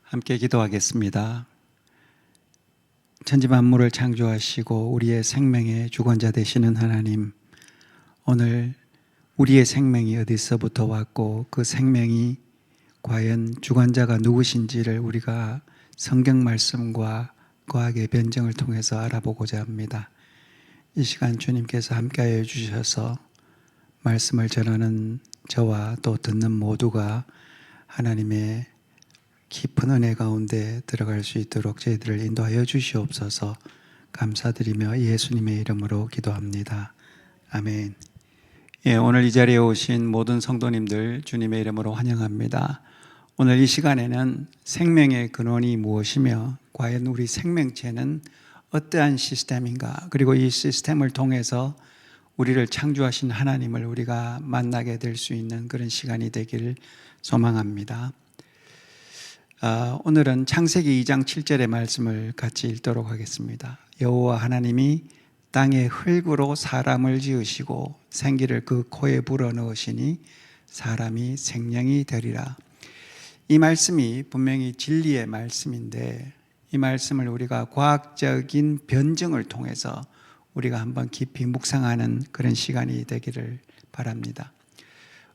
함께 기도하겠습니다. 천지 만물을 창조하시고 우리의 생명의 주관자 되시는 하나님, 오늘 우리의 생명이 어디서부터 왔고 그 생명이 과연 주관자가 누구신지를 우리가 성경 말씀과 과학의 변증을 통해서 알아보고자 합니다. 이 시간 주님께서 함께하여 주셔서 말씀을 전하는 저와 또 듣는 모두가 하나님의 깊은 은혜 가운데 들어갈 수 있도록 저희들을 인도하여 주시옵소서. 감사드리며 예수님의 이름으로 기도합니다. 아멘. 오늘 이 자리에 오신 모든 성도님들 주님의 이름으로 환영합니다. 오늘 이 시간에는 생명의 근원이 무엇이며 과연 우리 생명체는 어떠한 시스템인가, 그리고 이 시스템을 통해서 우리를 창조하신 하나님을 우리가 만나게 될 수 있는 그런 시간이 되기를 소망합니다. 오늘은 창세기 2장 7절의 말씀을 같이 읽도록 하겠습니다. 여호와 하나님이 땅의 흙으로 사람을 지으시고 생기를 그 코에 불어넣으시니 사람이 생명이 되리라. 이 말씀이 분명히 진리의 말씀인데, 이 말씀을 우리가 과학적인 변증을 통해서 우리가 한번 깊이 묵상하는 그런 시간이 되기를 바랍니다.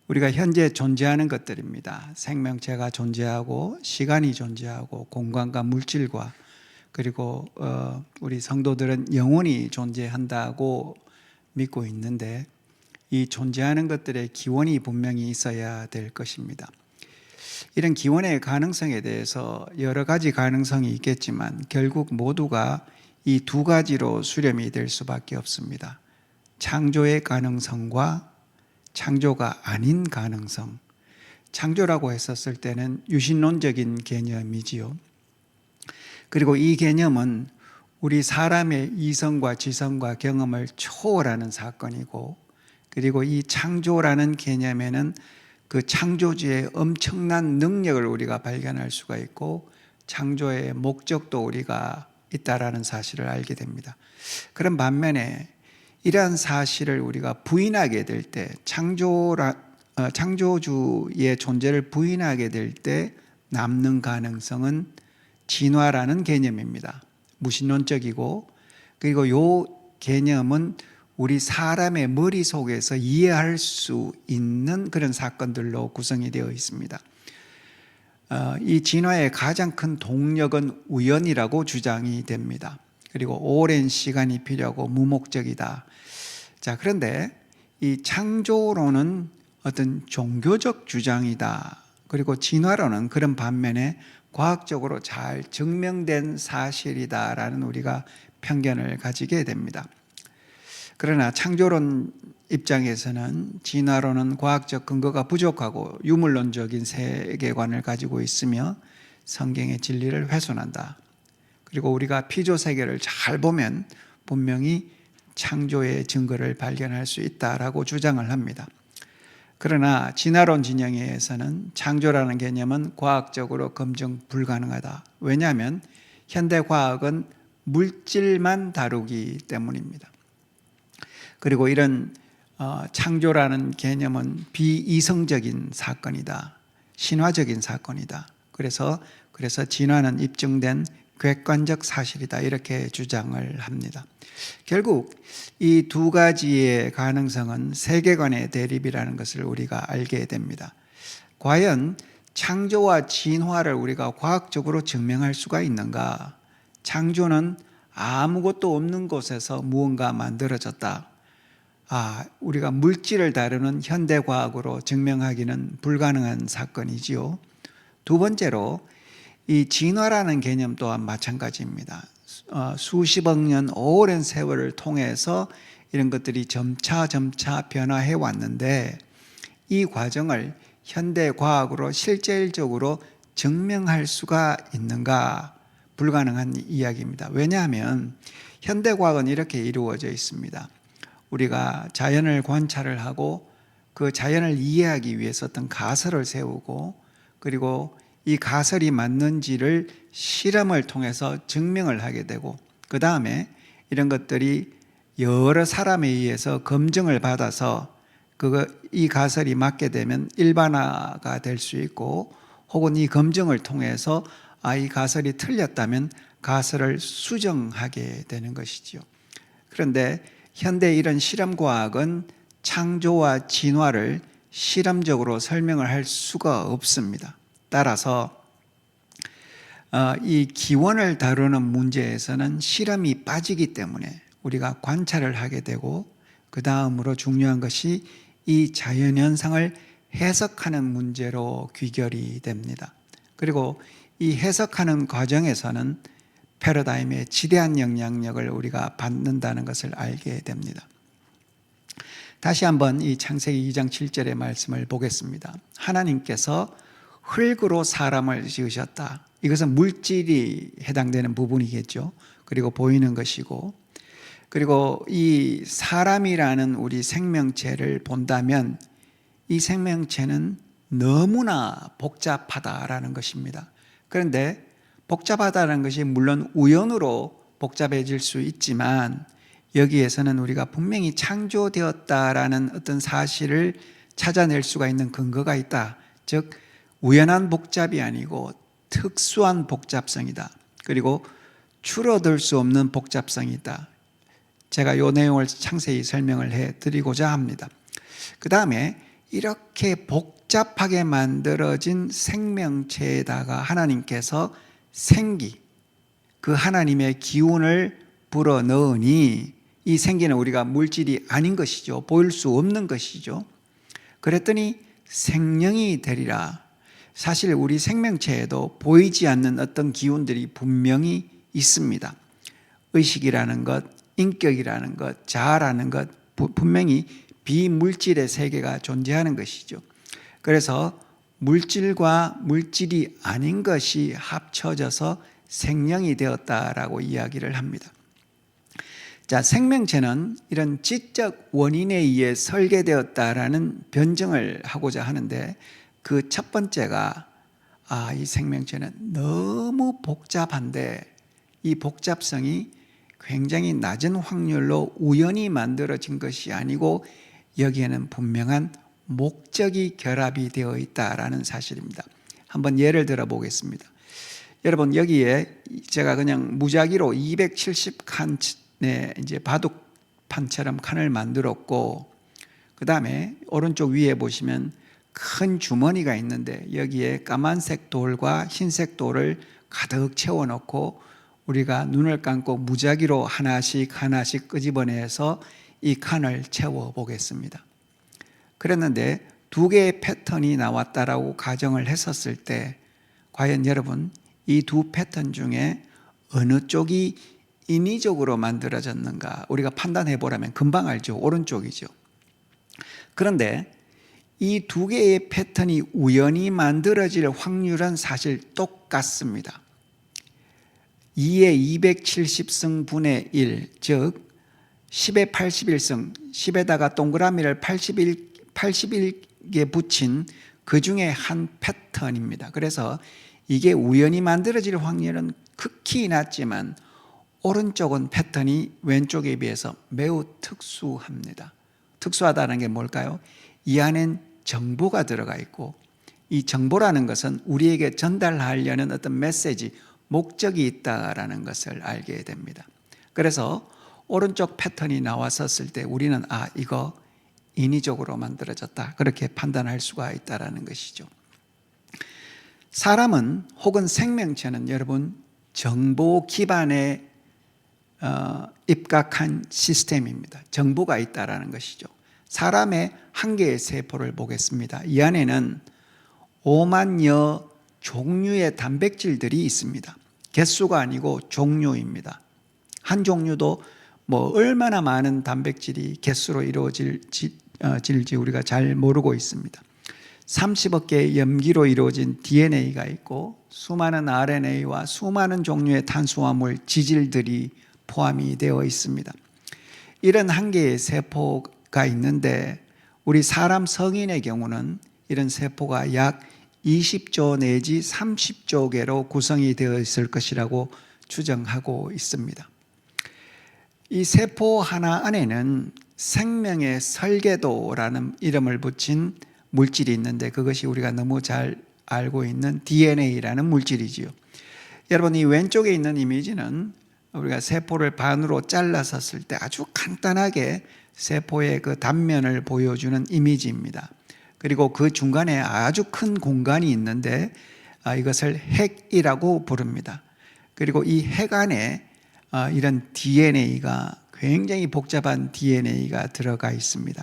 우리가 현재 존재하는 것들입니다. 생명체가 존재하고 시간이 존재하고 공간과 물질과, 그리고 우리 성도들은 영혼이 존재한다고 믿고 있는데, 이 존재하는 것들의 기원이 분명히 있어야 될 것입니다. 이런 기원의 가능성에 대해서 여러 가지 가능성이 있겠지만 결국 모두가 이 두 가지로 수렴이 될 수밖에 없습니다. 창조의 가능성과 창조가 아닌 가능성. 창조라고 했었을 때는 유신론적인 개념이지요. 그리고 이 개념은 우리 사람의 이성과 지성과 경험을 초월하는 사건이고, 그리고 이 창조라는 개념에는 그 창조주의 엄청난 능력을 우리가 발견할 수가 있고, 창조의 목적도 우리가 있다라는 사실을 알게 됩니다. 그런 반면에 이러한 사실을 우리가 부인하게 될 때, 창조주의 존재를 부인하게 될 때 남는 가능성은 진화라는 개념입니다. 무신론적이고, 그리고 이 개념은 우리 사람의 머릿속에서 이해할 수 있는 그런 사건들로 구성이 되어 있습니다. 이 진화의 가장 큰 동력은 우연이라고 주장이 됩니다. 그리고 오랜 시간이 필요하고 무목적이다. 자, 그런데 이 창조론은 어떤 종교적 주장이다. 그리고 진화론은 그런 반면에 과학적으로 잘 증명된 사실이다라는 우리가 편견을 가지게 됩니다. 그러나 창조론 입장에서는 진화론은 과학적 근거가 부족하고 유물론적인 세계관을 가지고 있으며 성경의 진리를 훼손한다. 그리고 우리가 피조 세계를 잘 보면 분명히 창조의 증거를 발견할 수 있다라고 주장을 합니다. 그러나 진화론 진영에서는 창조라는 개념은 과학적으로 검증 불가능하다. 왜냐하면 현대 과학은 물질만 다루기 때문입니다. 그리고 이런 창조라는 개념은 비이성적인 사건이다. 신화적인 사건이다. 그래서 진화는 입증된 객관적 사실이다, 이렇게 주장을 합니다. 결국 이 두 가지의 가능성은 세계관의 대립이라는 것을 우리가 알게 됩니다. 과연 창조와 진화를 우리가 과학적으로 증명할 수가 있는가? 창조는 아무것도 없는 곳에서 무언가 만들어졌다. 우리가 물질을 다루는 현대과학으로 증명하기는 불가능한 사건이지요. 두 번째로 이 진화라는 개념 또한 마찬가지입니다. 수십억 년 오랜 세월을 통해서 이런 것들이 점차 변화해 왔는데, 이 과정을 현대과학으로 실질적으로 증명할 수가 있는가? 불가능한 이야기입니다. 왜냐하면 현대과학은 이렇게 이루어져 있습니다. 우리가 자연을 관찰을 하고 그 자연을 이해하기 위해서 어떤 가설을 세우고, 그리고 이 가설이 맞는지를 실험을 통해서 증명을 하게 되고, 그 다음에 이런 것들이 여러 사람에 의해서 검증을 받아서 이 가설이 맞게 되면 일반화가 될 수 있고, 혹은 이 검증을 통해서 이 가설이 틀렸다면 가설을 수정하게 되는 것이지요. 그런데 현대 이런 실험과학은 창조와 진화를 실험적으로 설명을 할 수가 없습니다. 따라서 이 기원을 다루는 문제에서는 실험이 빠지기 때문에 우리가 관찰을 하게 되고, 그 다음으로 중요한 것이 이 자연현상을 해석하는 문제로 귀결이 됩니다. 그리고 이 해석하는 과정에서는 패러다임의 지대한 영향력을 우리가 받는다는 것을 알게 됩니다. 다시 한번 이 창세기 2장 7절의 말씀을 보겠습니다. 하나님께서 흙으로 사람을 지으셨다. 이것은 물질이 해당되는 부분이겠죠. 그리고 보이는 것이고, 그리고 이 사람이라는 우리 생명체를 본다면 이 생명체는 너무나 복잡하다라는 것입니다. 그런데 복잡하다는 것이 물론 우연으로 복잡해질 수 있지만, 여기에서는 우리가 분명히 창조되었다라는 어떤 사실을 찾아낼 수가 있는 근거가 있다. 즉 우연한 복잡이 아니고 특수한 복잡성이다. 그리고 줄어들 수 없는 복잡성이다. 제가 이 내용을 상세히 설명을 해드리고자 합니다. 그 다음에 이렇게 복잡하게 만들어진 생명체에다가 하나님께서 생기, 그 하나님의 기운을 불어넣으니 이 생기는 우리가 물질이 아닌 것이죠. 보일 수 없는 것이죠. 그랬더니 생명이 되리라. 사실 우리 생명체에도 보이지 않는 어떤 기운들이 분명히 있습니다. 의식이라는 것, 인격이라는 것, 자아라는 것, 분명히 비물질의 세계가 존재하는 것이죠. 그래서 물질과 물질이 아닌 것이 합쳐져서 생명이 되었다라고 이야기를 합니다. 자, 생명체는 이런 지적 원인에 의해 설계되었다라는 변증을 하고자 하는데, 그 첫 번째가 이 생명체는 너무 복잡한데 이 복잡성이 굉장히 낮은 확률로 우연히 만들어진 것이 아니고 여기에는 분명한 목적이 결합이 되어 있다라는 사실입니다. 한번 예를 들어 보겠습니다. 여러분, 여기에 제가 그냥 무작위로 270칸의 이제 바둑판처럼 칸을 만들었고, 그 다음에 오른쪽 위에 보시면 큰 주머니가 있는데 여기에 까만색 돌과 흰색 돌을 가득 채워놓고 우리가 눈을 감고 무작위로 하나씩 끄집어내서 이 칸을 채워보겠습니다. 그랬는데 두 개의 패턴이 나왔다라고 가정을 했었을 때 과연 여러분, 이 두 패턴 중에 어느 쪽이 인위적으로 만들어졌는가 우리가 판단해 보라면 금방 알죠. 오른쪽이죠. 그런데 이 두 개의 패턴이 우연히 만들어질 확률은 사실 똑같습니다. 2의 270승 분의 1, 즉 10의 81승, 10에다가 동그라미를 81개 붙인 그 중에 한 패턴입니다. 그래서 이게 우연히 만들어질 확률은 극히 낮지만 오른쪽은 패턴이 왼쪽에 비해서 매우 특수합니다. 특수하다는 게 뭘까요? 이 안엔 정보가 들어가 있고, 이 정보라는 것은 우리에게 전달하려는 어떤 메시지, 목적이 있다라는 것을 알게 됩니다. 그래서 오른쪽 패턴이 나왔었을 때 우리는 이거 인위적으로 만들어졌다, 그렇게 판단할 수가 있다라는 것이죠. 사람은 혹은 생명체는 여러분 정보 기반에 입각한 시스템입니다. 정보가 있다라는 것이죠. 사람의 한 개의 세포를 보겠습니다. 이 안에는 5만여 종류의 단백질들이 있습니다. 개수가 아니고 종류입니다. 한 종류도 얼마나 많은 단백질이 개수로 이루어질지 우리가 잘 모르고 있습니다. 30억 개의 염기로 이루어진 DNA가 있고 수많은 RNA와 수많은 종류의 탄수화물, 지질들이 포함이 되어 있습니다. 이런 한 개의 세포가 있는데 우리 사람 성인의 경우는 이런 세포가 약 20조 내지 30조 개로 구성이 되어 있을 것이라고 추정하고 있습니다. 이 세포 하나 안에는 생명의 설계도라는 이름을 붙인 물질이 있는데 그것이 우리가 너무 잘 알고 있는 DNA라는 물질이지요. 여러분, 이 왼쪽에 있는 이미지는 우리가 세포를 반으로 잘라섰을 때 아주 간단하게 세포의 그 단면을 보여주는 이미지입니다. 그리고 그 중간에 아주 큰 공간이 있는데 이것을 핵이라고 부릅니다. 그리고 이 핵 안에 이런 DNA가 굉장히 복잡한 DNA가 들어가 있습니다.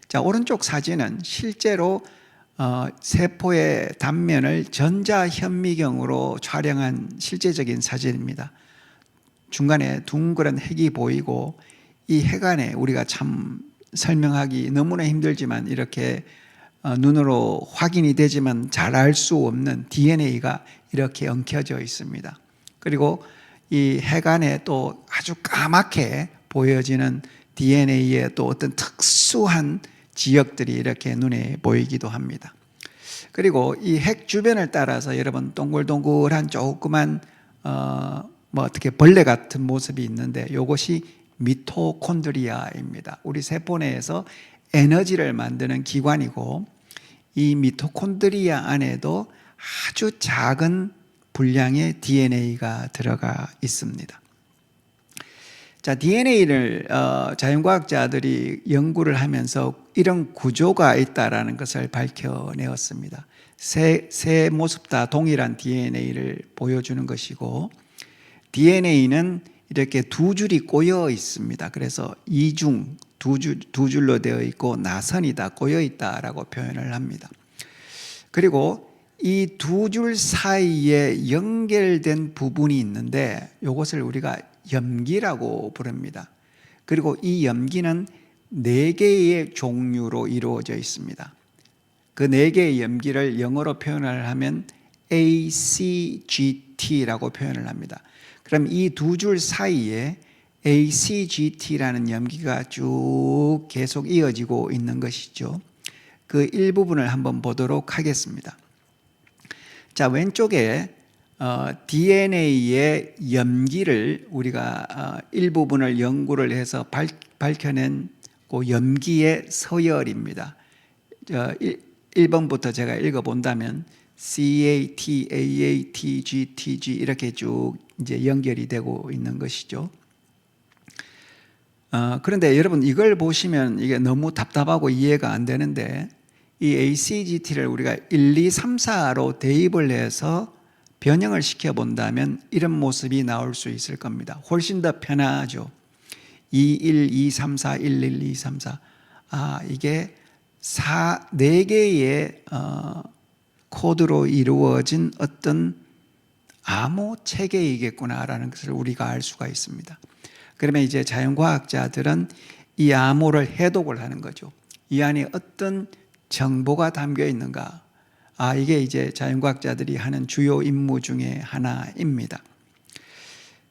자, 오른쪽 사진은 실제로 세포의 단면을 전자현미경으로 촬영한 실제적인 사진입니다. 중간에 둥그런 핵이 보이고 이 핵 안에 우리가 참 설명하기 너무나 힘들지만 이렇게 눈으로 확인이 되지만 잘 알 수 없는 DNA가 이렇게 엉켜져 있습니다. 그리고 이 핵 안에 또 아주 까맣게 보여지는 DNA의 또 어떤 특수한 지역들이 이렇게 눈에 보이기도 합니다. 그리고 이 핵 주변을 따라서 여러분 동글동글한 조그만 어떻게 벌레 같은 모습이 있는데 이것이 미토콘드리아입니다. 우리 세포 내에서 에너지를 만드는 기관이고 이 미토콘드리아 안에도 아주 작은 분량의 DNA가 들어가 있습니다. 자, DNA를 자연과학자들이 연구를 하면서 이런 구조가 있다라는 것을 밝혀내었습니다. 세 모습 다 동일한 DNA를 보여주는 것이고 DNA는 이렇게 두 줄이 꼬여 있습니다. 그래서 이중 두 줄로 되어 있고 나선이 다 꼬여 있다라고 표현을 합니다. 그리고 이 두 줄 사이에 연결된 부분이 있는데 이것을 우리가 염기라고 부릅니다. 그리고 이 염기는 4개의 종류로 이루어져 있습니다. 그 4개의 염기를 영어로 표현을 하면 ACGT라고 표현을 합니다. 그럼 이 두 줄 사이에 ACGT라는 염기가 쭉 계속 이어지고 있는 것이죠. 그 일부분을 한번 보도록 하겠습니다. 자, 왼쪽에 DNA의 염기를 우리가 일부분을 연구를 해서 밝혀낸 그 염기의 서열입니다. 1번부터 제가 읽어본다면 CAT, AAT, GTG 이렇게 쭉 이제 연결이 되고 있는 것이죠. 그런데 여러분 이걸 보시면 이게 너무 답답하고 이해가 안 되는데 이 ACGT를 우리가 1, 2, 3, 4로 대입을 해서 변형을 시켜본다면 이런 모습이 나올 수 있을 겁니다. 훨씬 더 편하죠. 21, 2, 3, 4, 11, 2, 3, 4. 이게 4개의 코드로 이루어진 어떤 암호 체계이겠구나라는 것을 우리가 알 수가 있습니다. 그러면 이제 자연과학자들은 이 암호를 해독을 하는 거죠. 이 안에 어떤 정보가 담겨 있는가? 이게 이제 자연과학자들이 하는 주요 임무 중에 하나입니다.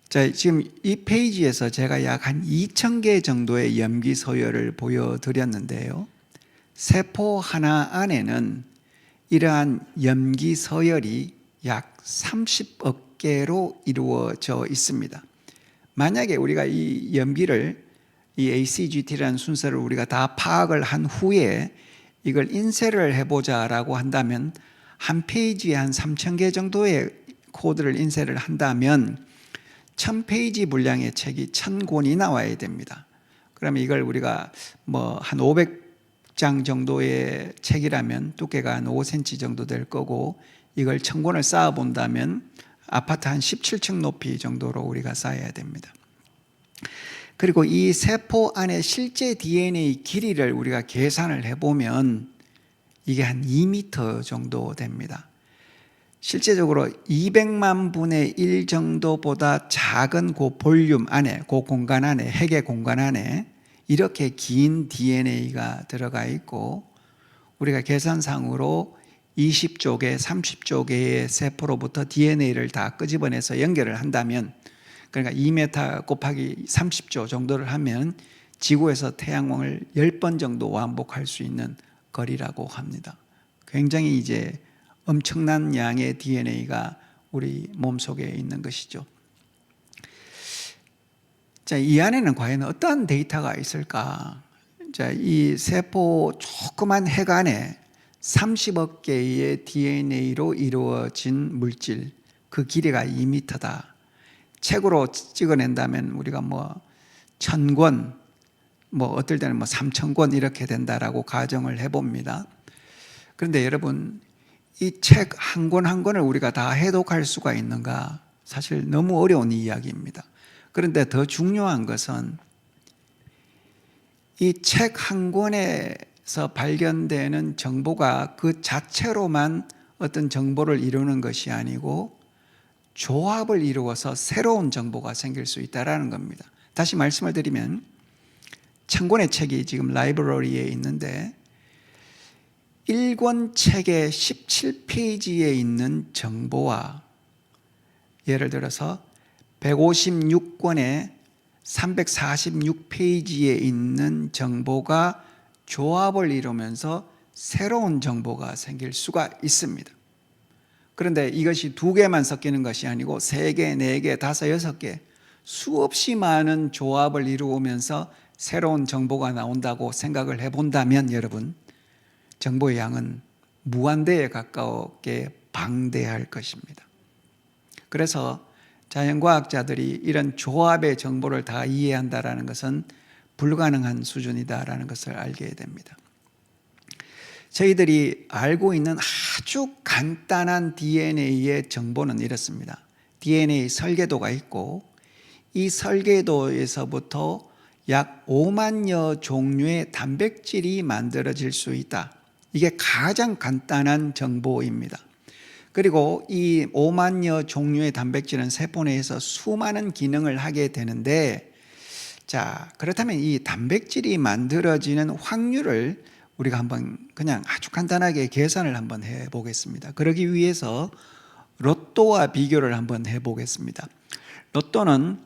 자, 지금 이 페이지에서 제가 약 한 2,000개 정도의 염기 서열을 보여드렸는데요. 세포 하나 안에는 이러한 염기 서열이 약 30억 개로 이루어져 있습니다. 만약에 우리가 이 염기를 이 ACGT라는 순서를 우리가 다 파악을 한 후에 이걸 인쇄를 해보자라고 한다면 한 페이지에 한 3,000개 정도의 코드를 인쇄를 한다면 1,000페이지 분량의 책이 1,000권이 나와야 됩니다. 그러면 이걸 우리가 한 500장 정도의 책이라면 두께가 한 5cm 정도 될 거고 이걸 1,000권을 쌓아 본다면 아파트 한 17층 높이 정도로 우리가 쌓아야 됩니다. 그리고 이 세포 안에 실제 DNA 길이를 우리가 계산을 해보면 이게 한 2m 정도 됩니다. 실제적으로 200만 분의 1 정도보다 작은 그 볼륨 안에, 그 공간 안에, 핵의 공간 안에 이렇게 긴 DNA가 들어가 있고 우리가 계산상으로 20조 개, 30조 개의 세포로부터 DNA를 다 끄집어내서 연결을 한다면 그러니까 2m 곱하기 30조 정도를 하면 지구에서 태양광을 10번 정도 왕복할 수 있는 거리라고 합니다. 굉장히 이제 엄청난 양의 DNA가 우리 몸속에 있는 것이죠. 자, 이 안에는 과연 어떠한 데이터가 있을까? 자, 이 세포 조그만 핵 안에 30억 개의 DNA로 이루어진 물질, 그 길이가 2m다. 책으로 찍어낸다면 우리가 뭐 1000권, 뭐 어떨 때는 뭐 3000권 이렇게 된다라고 가정을 해봅니다. 그런데 여러분, 이 책 한 권 한 권을 우리가 다 해독할 수가 있는가? 사실 너무 어려운 이야기입니다. 그런데 더 중요한 것은 이 책 한 권에서 발견되는 정보가 그 자체로만 어떤 정보를 이루는 것이 아니고 조합을 이루어서 새로운 정보가 생길 수 있다는 겁니다. 다시 말씀을 드리면 1000권의 책이 지금 라이브러리에 있는데 1권 책의 17페이지에 있는 정보와 예를 들어서 156권의 346페이지에 있는 정보가 조합을 이루면서 새로운 정보가 생길 수가 있습니다. 그런데 이것이 2개만 섞이는 것이 아니고 3개, 4개, 5, 6개 수없이 많은 조합을 이루면서 새로운 정보가 나온다고 생각을 해본다면 여러분, 정보의 양은 무한대에 가깝게 방대할 것입니다. 그래서 자연과학자들이 이런 조합의 정보를 다 이해한다는 것은 불가능한 수준이다라는 것을 알게 됩니다. 저희들이 알고 있는 아주 간단한 DNA의 정보는 이렇습니다. DNA 설계도가 있고 이 설계도에서부터 약 5만여 종류의 단백질이 만들어질 수 있다. 이게 가장 간단한 정보입니다. 그리고 이 5만여 종류의 단백질은 세포 내에서 수많은 기능을 하게 되는데, 자, 그렇다면 이 단백질이 만들어지는 확률을 우리가 한번 그냥 아주 간단하게 계산을 한번 해 보겠습니다. 그러기 위해서 로또와 비교를 한번 해 보겠습니다. 로또는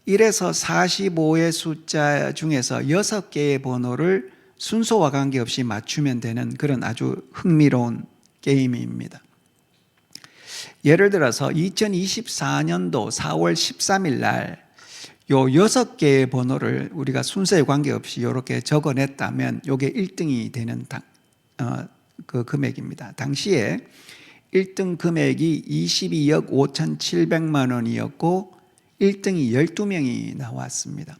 1에서 45의 숫자 중에서 6개의 번호를 순서와 관계없이 맞추면 되는 그런 아주 흥미로운 게임입니다. 예를 들어서 2024년도 4월 13일 날 요 6개의 번호를 우리가 순서에 관계없이 이렇게 적어냈다면 이게 1등이 되는 그 금액입니다. 당시에 1등 금액이 22억 5,700만 원이었고 1등이 12명이 나왔습니다.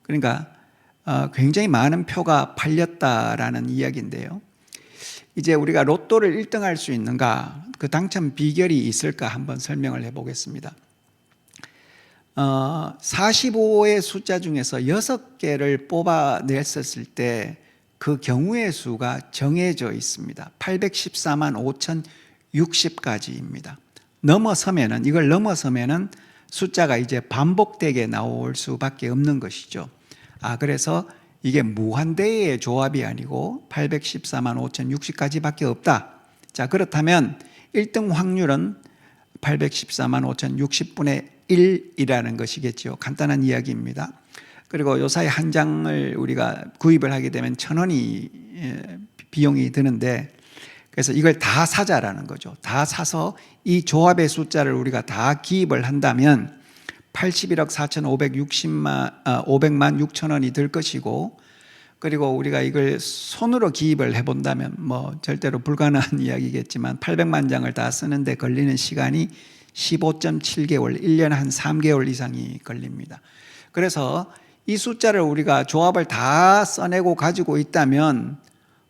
그러니까 굉장히 많은 표가 팔렸다라는 이야기인데요. 이제 우리가 로또를 1등할 수 있는가, 그 당첨 비결이 있을까 한번 설명을 해보겠습니다. 45의 숫자 중에서 6개를 뽑아냈었을 때 그 경우의 수가 정해져 있습니다. 814만 5,060가지입니다. 이걸 넘어서면은 숫자가 이제 반복되게 나올 수밖에 없는 것이죠. 그래서 이게 무한대의 조합이 아니고 814만 5,060가지밖에 없다. 자, 그렇다면 1등 확률은 814만 5,060분의 1이라는 것이겠죠. 간단한 이야기입니다. 그리고 요사이 한 장을 우리가 구입을 하게 되면 1,000원이 비용이 드는데, 그래서 이걸 다 사자라는 거죠. 다 사서 이 조합의 숫자를 우리가 다 기입을 한다면 81억 4,500만 6천 원이 들 것이고, 그리고 우리가 이걸 손으로 기입을 해본다면 뭐 절대로 불가능한 이야기겠지만 800만 장을 다 쓰는데 걸리는 시간이 15.7개월, 1년에 한 3개월 이상이 걸립니다. 그래서 이 숫자를 우리가 조합을 다 써내고 가지고 있다면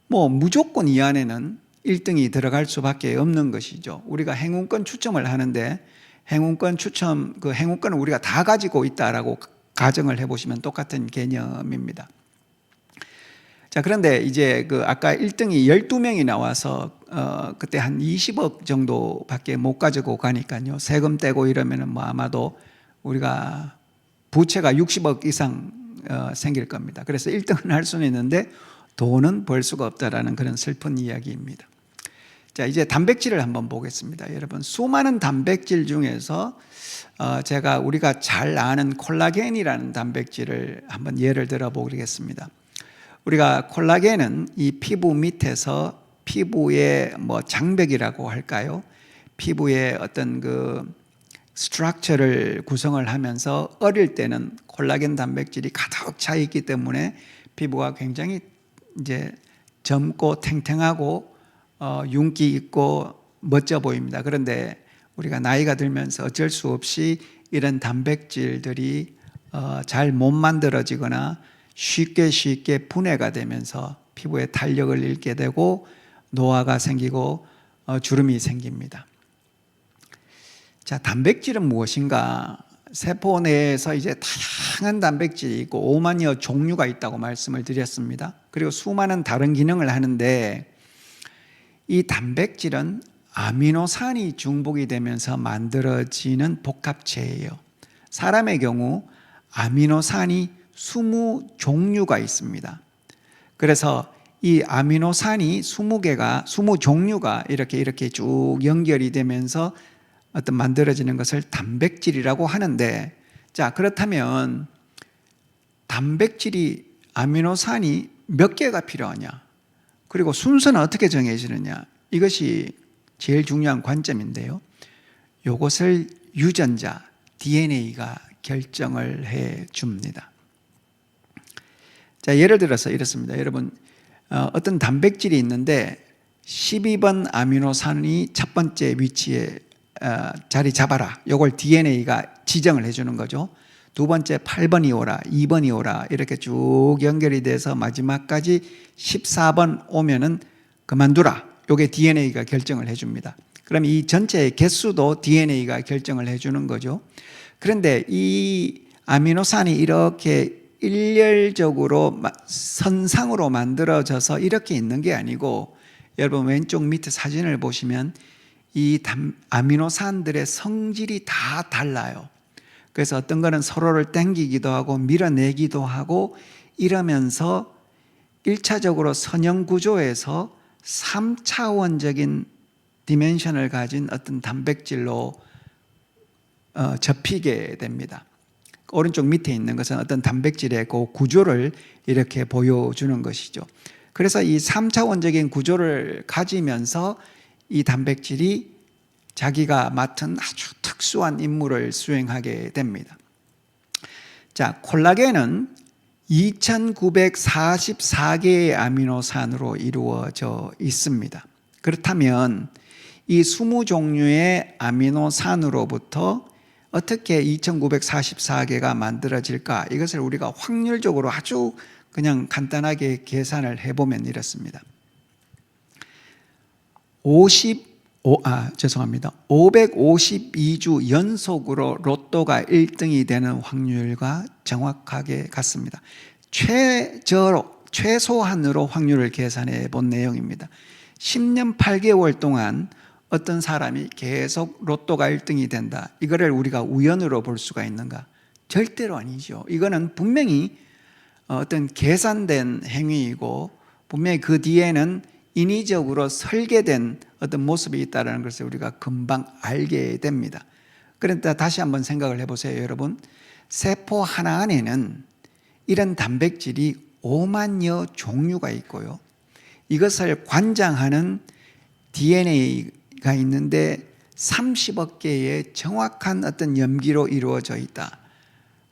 뭐 무조건 이 안에는 1등이 들어갈 수밖에 없는 것이죠. 우리가 행운권 추첨을 하는데 행운권 추첨, 그 행운권을 우리가 다 가지고 있다라고 가정을 해보시면 똑같은 개념입니다. 자, 그런데 이제 그 아까 1등이 12명이 나와서 그때 한 20억 정도밖에 못 가지고 가니까요. 세금 떼고 이러면은 뭐 아마도 우리가 부채가 60억 이상 생길 겁니다. 그래서 1등은 할 수는 있는데 돈은 벌 수가 없다라는 그런 슬픈 이야기입니다. 자, 이제 단백질을 한번 보겠습니다. 여러분, 수많은 단백질 중에서 우리가 잘 아는 콜라겐이라는 단백질을 한번 예를 들어 보겠습니다. 우리가 콜라겐은 이 피부 밑에서 피부의 뭐 장벽이라고 할까요? 피부의 어떤 그 스트럭처를 구성을 하면서 어릴 때는 콜라겐 단백질이 가득 차 있기 때문에 피부가 굉장히 이제 젊고 탱탱하고 윤기 있고 멋져 보입니다. 그런데 우리가 나이가 들면서 어쩔 수 없이 이런 단백질들이 잘 못 만들어지거나 쉽게 분해가 되면서 피부에 탄력을 잃게 되고 노화가 생기고 주름이 생깁니다. 자, 단백질은 무엇인가? 세포 내에서 이제 다양한 단백질이 있고 5만여 종류가 있다고 말씀을 드렸습니다. 그리고 수많은 다른 기능을 하는데 이 단백질은 아미노산이 중복이 되면서 만들어지는 복합체예요. 사람의 경우 아미노산이 20종류가 있습니다. 그래서 이 아미노산이 20종류가 이렇게 쭉 연결이 되면서 어떤 만들어지는 것을 단백질이라고 하는데, 자, 그렇다면 단백질이 아미노산이 몇 개가 필요하냐? 그리고 순서는 어떻게 정해지느냐? 이것이 제일 중요한 관점인데요. 이것을 유전자, DNA가 결정을 해 줍니다. 자, 예를 들어서 이렇습니다. 여러분, 어떤 단백질이 있는데 12번 아미노산이 첫 번째 위치에 자리 잡아라. 이걸 DNA가 지정을 해주는 거죠. 두 번째 8번이 오라, 2번이 오라, 이렇게 쭉 연결이 돼서 마지막까지 14번 오면은 그만두라. 이게 DNA가 결정을 해줍니다. 그럼 이 전체의 개수도 DNA가 결정을 해주는 거죠. 그런데 이 아미노산이 이렇게 일렬적으로 선상으로 만들어져서 이렇게 있는 게 아니고, 여러분 왼쪽 밑에 사진을 보시면 이 아미노산들의 성질이 다 달라요. 그래서 어떤 거는 서로를 당기기도 하고 밀어내기도 하고 이러면서 1차적으로 선형 구조에서 3차원적인 디멘션을 가진 어떤 단백질로 접히게 됩니다. 오른쪽 밑에 있는 것은 어떤 단백질의 그 구조를 이렇게 보여주는 것이죠. 그래서 이 3차원적인 구조를 가지면서 이 단백질이 자기가 맡은 아주 특수한 임무를 수행하게 됩니다. 자, 콜라겐은 2944개의 아미노산으로 이루어져 있습니다. 그렇다면 이 20종류의 아미노산으로부터 어떻게 2944개가 만들어질까? 이것을 우리가 확률적으로 아주 그냥 간단하게 계산을 해보면 이렇습니다. 552주 연속으로 로또가 1등이 되는 확률과 정확하게 같습니다. 최소한으로 확률을 계산해 본 내용입니다. 10년 8개월 동안 어떤 사람이 계속 로또가 1등이 된다. 이거를 우리가 우연으로 볼 수가 있는가? 절대로 아니죠. 이거는 분명히 어떤 계산된 행위이고 분명히 그 뒤에는 인위적으로 설계된 어떤 모습이 있다는 것을 우리가 금방 알게 됩니다. 그런데 다시 한번 생각을 해보세요, 여러분. 세포 하나 안에는 이런 단백질이 5만여 종류가 있고요. 이것을 관장하는 DNA가 있는데 30억 개의 정확한 어떤 염기로 이루어져 있다.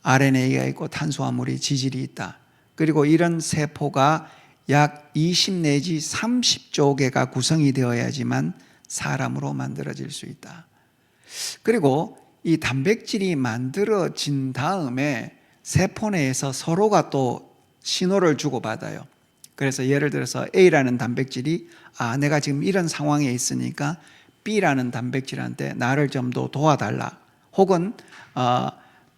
RNA가 있고 탄수화물이 지질이 있다. 그리고 이런 세포가 약 20 내지 30조 개가 구성이 되어야지만 사람으로 만들어질 수 있다. 그리고 이 단백질이 만들어진 다음에 세포 내에서 서로가 또 신호를 주고받아요. 그래서 예를 들어서 A라는 단백질이 내가 지금 이런 상황에 있으니까 B라는 단백질한테 나를 좀 더 도와달라. 혹은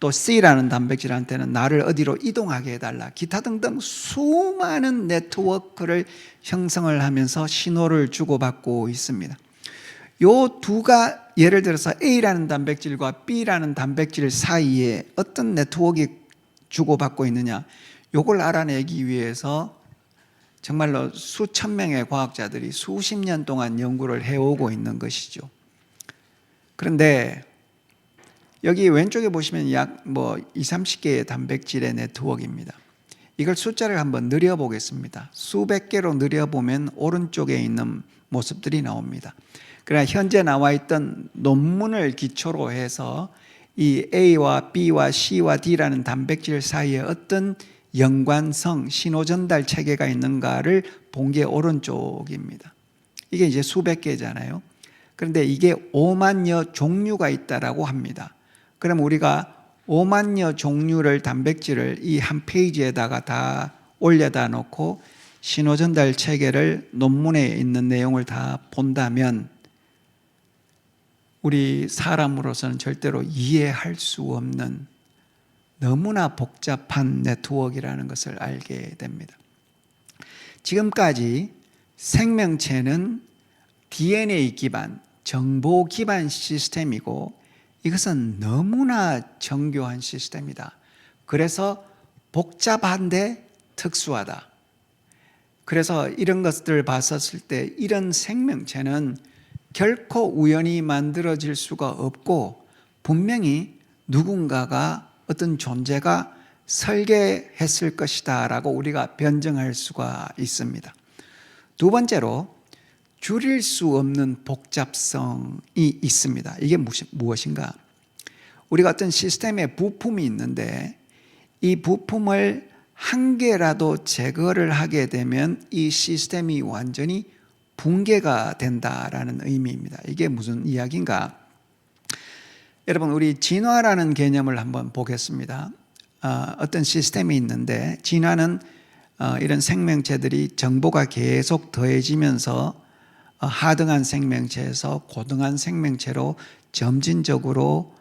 또 C라는 단백질한테는 나를 어디로 이동하게 해달라. 기타 등등 수많은 네트워크를 형성을 하면서 신호를 주고받고 있습니다. 요 두가 예를 들어서 A라는 단백질과 B라는 단백질 사이에 어떤 네트워크가 주고받고 있느냐, 요걸 알아내기 위해서 정말로 수천 명의 과학자들이 수십 년 동안 연구를 해오고 있는 것이죠. 그런데 여기 왼쪽에 보시면 약 20, 30개의 단백질의 네트워크입니다. 이걸 숫자를 한번 늘려보겠습니다. 수백 개로 늘려보면 오른쪽에 있는 모습들이 나옵니다. 그러나 현재 나와 있던 논문을 기초로 해서 이 A와 B와 C와 D라는 단백질 사이에 어떤 연관성, 신호전달 체계가 있는가를 본 게 오른쪽입니다. 이게 이제 수백 개잖아요. 그런데 이게 5만여 종류가 있다라고 합니다. 그럼 우리가 5만여 종류를 단백질을 이 한 페이지에다가 다 올려다 놓고 신호전달 체계를 논문에 있는 내용을 다 본다면 우리 사람으로서는 절대로 이해할 수 없는 너무나 복잡한 네트워크라는 것을 알게 됩니다. 지금까지 생명체는 DNA 기반, 정보 기반 시스템이고 이것은 너무나 정교한 시스템이다. 그래서 복잡한데 특수하다. 그래서 이런 것들을 봤었을 때 이런 생명체는 결코 우연히 만들어질 수가 없고 분명히 누군가가 어떤 존재가 설계했을 것이다 라고 우리가 변증할 수가 있습니다. 두 번째로 줄일 수 없는 복잡성이 있습니다. 이게 무엇인가? 우리가 어떤 시스템에 부품이 있는데 이 부품을 한 개라도 제거를 하게 되면 이 시스템이 완전히 붕괴가 된다라는 의미입니다. 이게 무슨 이야기인가? 여러분, 우리 진화라는 개념을 한번 보겠습니다. 어떤 시스템이 있는데 진화는 이런 생명체들이 정보가 계속 더해지면서 하등한 생명체에서 고등한 생명체로 점진적으로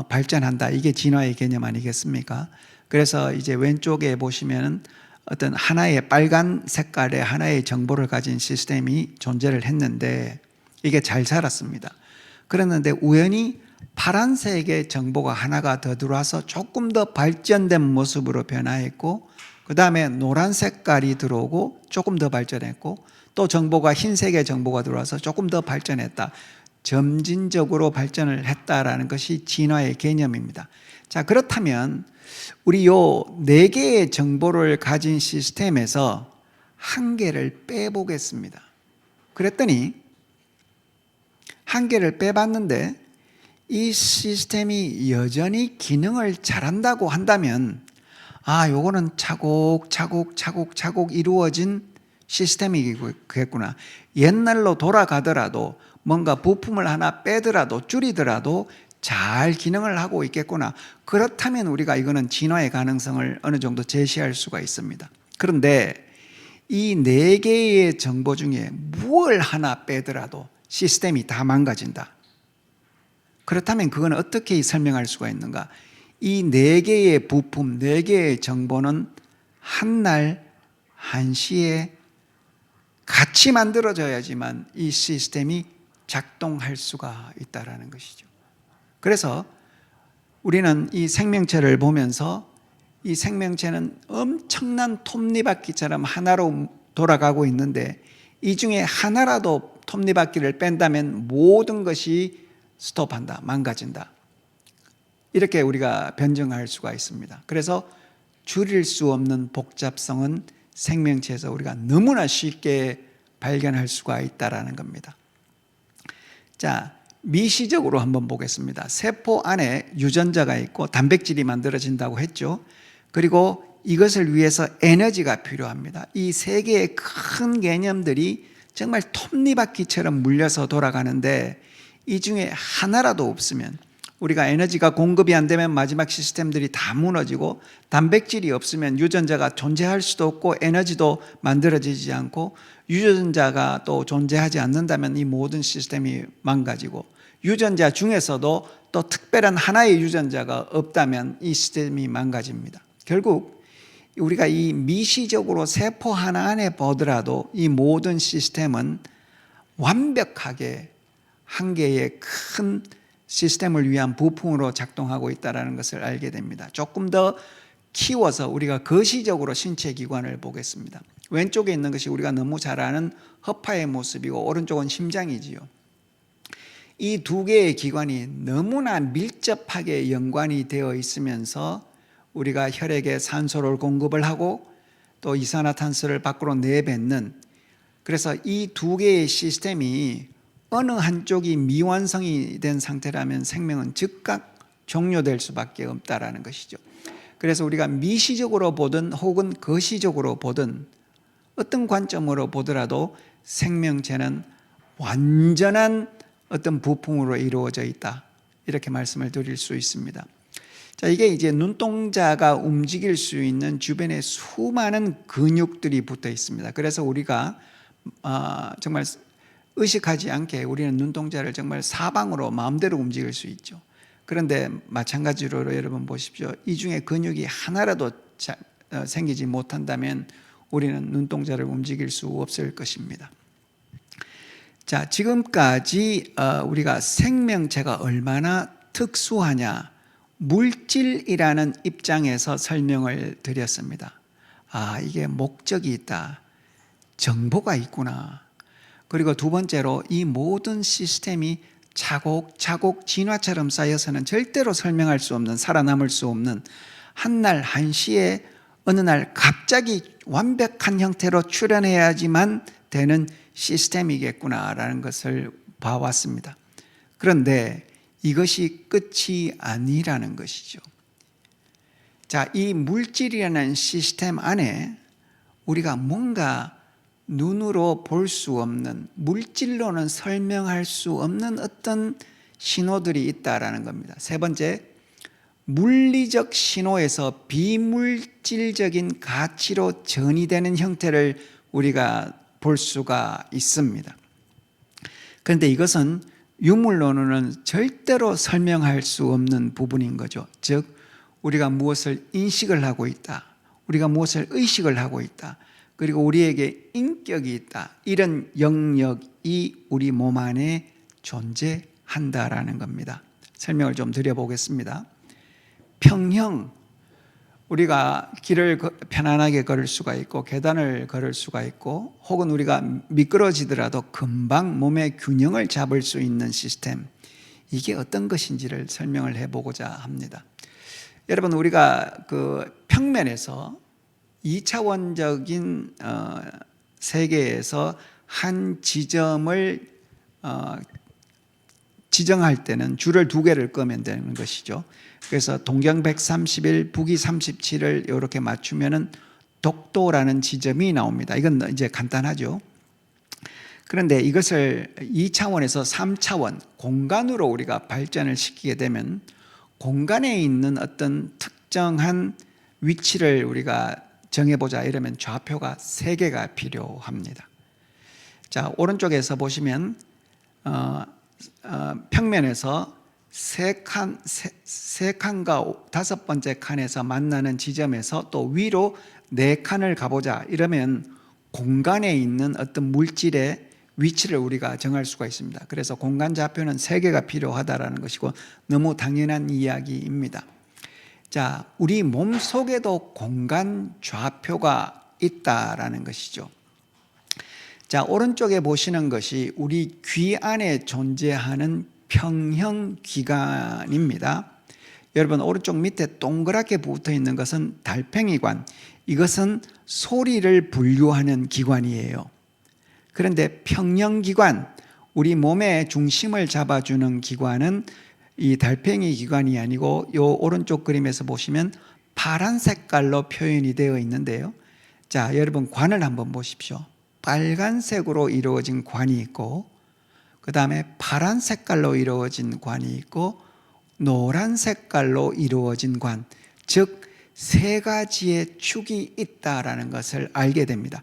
발전한다. 이게 진화의 개념 아니겠습니까? 그래서 이제 왼쪽에 보시면 어떤 하나의 빨간 색깔의 하나의 정보를 가진 시스템이 존재를 했는데 이게 잘 살았습니다. 그랬는데 우연히 파란색의 정보가 하나가 더 들어와서 조금 더 발전된 모습으로 변화했고 그 다음에 노란 색깔이 들어오고 조금 더 발전했고 또 정보가 흰색의 정보가 들어와서 조금 더 발전했다. 점진적으로 발전을 했다라는 것이 진화의 개념입니다. 자, 그렇다면 우리 요 4개의 정보를 가진 시스템에서 한 개를 빼보겠습니다. 그랬더니 한 개를 빼봤는데 이 시스템이 여전히 기능을 잘한다고 한다면 요거는 차곡차곡 이루어진 시스템이겠구나. 옛날로 돌아가더라도 뭔가 부품을 하나 빼더라도 줄이더라도 잘 기능을 하고 있겠구나. 그렇다면 우리가 이거는 진화의 가능성을 어느 정도 제시할 수가 있습니다. 그런데 이 4개의 정보 중에 무엇을 하나 빼더라도 시스템이 다 망가진다. 그렇다면 그건 어떻게 설명할 수가 있는가? 이 4개의 부품, 4개의 정보는 한 날 한시에 같이 만들어져야지만 이 시스템이 작동할 수가 있다는 것이죠. 그래서 우리는 이 생명체를 보면서 이 생명체는 엄청난 톱니바퀴처럼 하나로 돌아가고 있는데 이 중에 하나라도 톱니바퀴를 뺀다면 모든 것이 스톱한다, 망가진다. 이렇게 우리가 변증할 수가 있습니다. 그래서 줄일 수 없는 복잡성은 생명체에서 우리가 너무나 쉽게 발견할 수가 있다는 겁니다. 자, 미시적으로 한번 보겠습니다. 세포 안에 유전자가 있고 단백질이 만들어진다고 했죠. 그리고 이것을 위해서 에너지가 필요합니다. 이 3개의 큰 개념들이 정말 톱니바퀴처럼 물려서 돌아가는데 이 중에 하나라도 없으면 우리가 에너지가 공급이 안 되면 마지막 시스템들이 다 무너지고 단백질이 없으면 유전자가 존재할 수도 없고 에너지도 만들어지지 않고 유전자가 또 존재하지 않는다면 이 모든 시스템이 망가지고 유전자 중에서도 또 특별한 하나의 유전자가 없다면 이 시스템이 망가집니다. 결국 우리가 이 미시적으로 세포 하나 안에 보더라도 이 모든 시스템은 완벽하게 한 개의 큰 시스템을 위한 부품으로 작동하고 있다는 것을 알게 됩니다. 조금 더 키워서 우리가 거시적으로 신체 기관을 보겠습니다. 왼쪽에 있는 것이 우리가 너무 잘 아는 허파의 모습이고 오른쪽은 심장이지요. 이 2개의 기관이 너무나 밀접하게 연관이 되어 있으면서 우리가 혈액에 산소를 공급을 하고 또 이산화탄소를 밖으로 내뱉는, 그래서 이 2개의 시스템이 어느 한쪽이 미완성이 된 상태라면 생명은 즉각 종료될 수밖에 없다라는 것이죠. 그래서 우리가 미시적으로 보든 혹은 거시적으로 보든 어떤 관점으로 보더라도 생명체는 완전한 어떤 부품으로 이루어져 있다. 이렇게 말씀을 드릴 수 있습니다. 자, 이게 이제 눈동자가 움직일 수 있는 주변에 수많은 근육들이 붙어 있습니다. 그래서 우리가 정말 의식하지 않게 우리는 눈동자를 정말 사방으로 마음대로 움직일 수 있죠. 그런데 마찬가지로 여러분 보십시오. 이 중에 근육이 하나라도 생기지 못한다면 우리는 눈동자를 움직일 수 없을 것입니다. 자, 지금까지 우리가 생명체가 얼마나 특수하냐, 물질이라는 입장에서 설명을 드렸습니다. 이게 목적이 있다, 정보가 있구나. 그리고 두 번째로 이 모든 시스템이 차곡차곡 진화처럼 쌓여서는 절대로 설명할 수 없는, 살아남을 수 없는, 한날 한시에 어느 날 갑자기 완벽한 형태로 출현해야지만 되는 시스템이겠구나라는 것을 봐왔습니다. 그런데 이것이 끝이 아니라는 것이죠. 자, 이 물질이라는 시스템 안에 우리가 뭔가 눈으로 볼 수 없는, 물질로는 설명할 수 없는 어떤 신호들이 있다라는 겁니다. 세 번째, 물리적 신호에서 비물질적인 가치로 전이되는 형태를 우리가 볼 수가 있습니다. 그런데 이것은 유물론으로는 절대로 설명할 수 없는 부분인 거죠. 즉, 우리가 무엇을 인식을 하고 있다, 우리가 무엇을 의식을 하고 있다, 그리고 우리에게 인격이 있다, 이런 영역이 우리 몸 안에 존재한다라는 겁니다. 설명을 좀 드려보겠습니다. 평형, 우리가 길을 편안하게 걸을 수가 있고 계단을 걸을 수가 있고 혹은 우리가 미끄러지더라도 금방 몸의 균형을 잡을 수 있는 시스템, 이게 어떤 것인지를 설명을 해보고자 합니다. 여러분, 우리가 그 평면에서 2차원적인 세계에서 한 지점을 지정할 때는 줄을 두 개를 끄면 되는 것이죠. 그래서 동경 131, 북위 37을 이렇게 맞추면은 독도라는 지점이 나옵니다. 이건 이제 간단하죠. 그런데 이것을 2차원에서 3차원 공간으로 우리가 발전을 시키게 되면 공간에 있는 어떤 특정한 위치를 우리가 정해보자 이러면 좌표가 3개가 필요합니다. 자, 오른쪽에서 보시면 평면에서 세 칸과 5번째 칸에서 만나는 지점에서 또 위로 4칸을 가보자 이러면 공간에 있는 어떤 물질의 위치를 우리가 정할 수가 있습니다. 그래서 공간 좌표는 3개가 필요하다라는 것이고 너무 당연한 이야기입니다. 자, 우리 몸 속에도 공간 좌표가 있다라는 것이죠. 자, 오른쪽에 보시는 것이 우리 귀 안에 존재하는 평형기관입니다. 여러분, 오른쪽 밑에 동그랗게 붙어 있는 것은 달팽이관, 이것은 소리를 분류하는 기관이에요. 그런데 평형기관, 우리 몸의 중심을 잡아주는 기관은 이 달팽이 기관이 아니고 이 오른쪽 그림에서 보시면 파란 색깔로 표현이 되어 있는데요. 자, 여러분 관을 한번 보십시오. 빨간색으로 이루어진 관이 있고 그 다음에 파란 색깔로 이루어진 관이 있고 노란 색깔로 이루어진 관, 즉 3가지의 축이 있다라는 것을 알게 됩니다.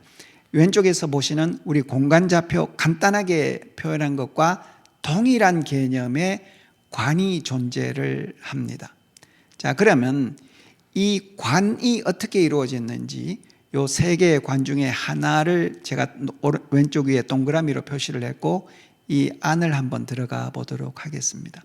왼쪽에서 보시는 우리 공간좌표 간단하게 표현한 것과 동일한 개념의 관이 존재를 합니다. 자, 그러면 이 관이 어떻게 이루어졌는지 이 3개의 관 중에 하나를 제가 왼쪽 위에 동그라미로 표시를 했고 이 안을 한번 들어가 보도록 하겠습니다.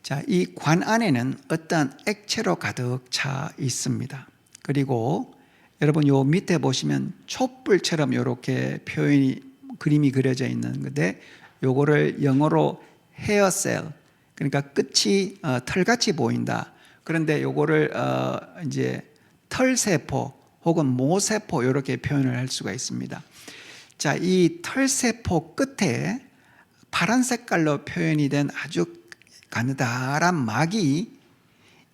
자, 이 관 안에는 어떠한 액체로 가득 차 있습니다. 그리고 여러분 요 밑에 보시면 촛불처럼 이렇게 그림이 그려져 있는 건데 요거를 영어로 헤어셀, 그러니까 끝이 털같이 보인다. 그런데 요거를 이제 털세포 혹은 모세포 이렇게 표현을 할 수가 있습니다. 자, 이 털세포 끝에 파란 색깔로 표현이 된 아주 가느다란 막이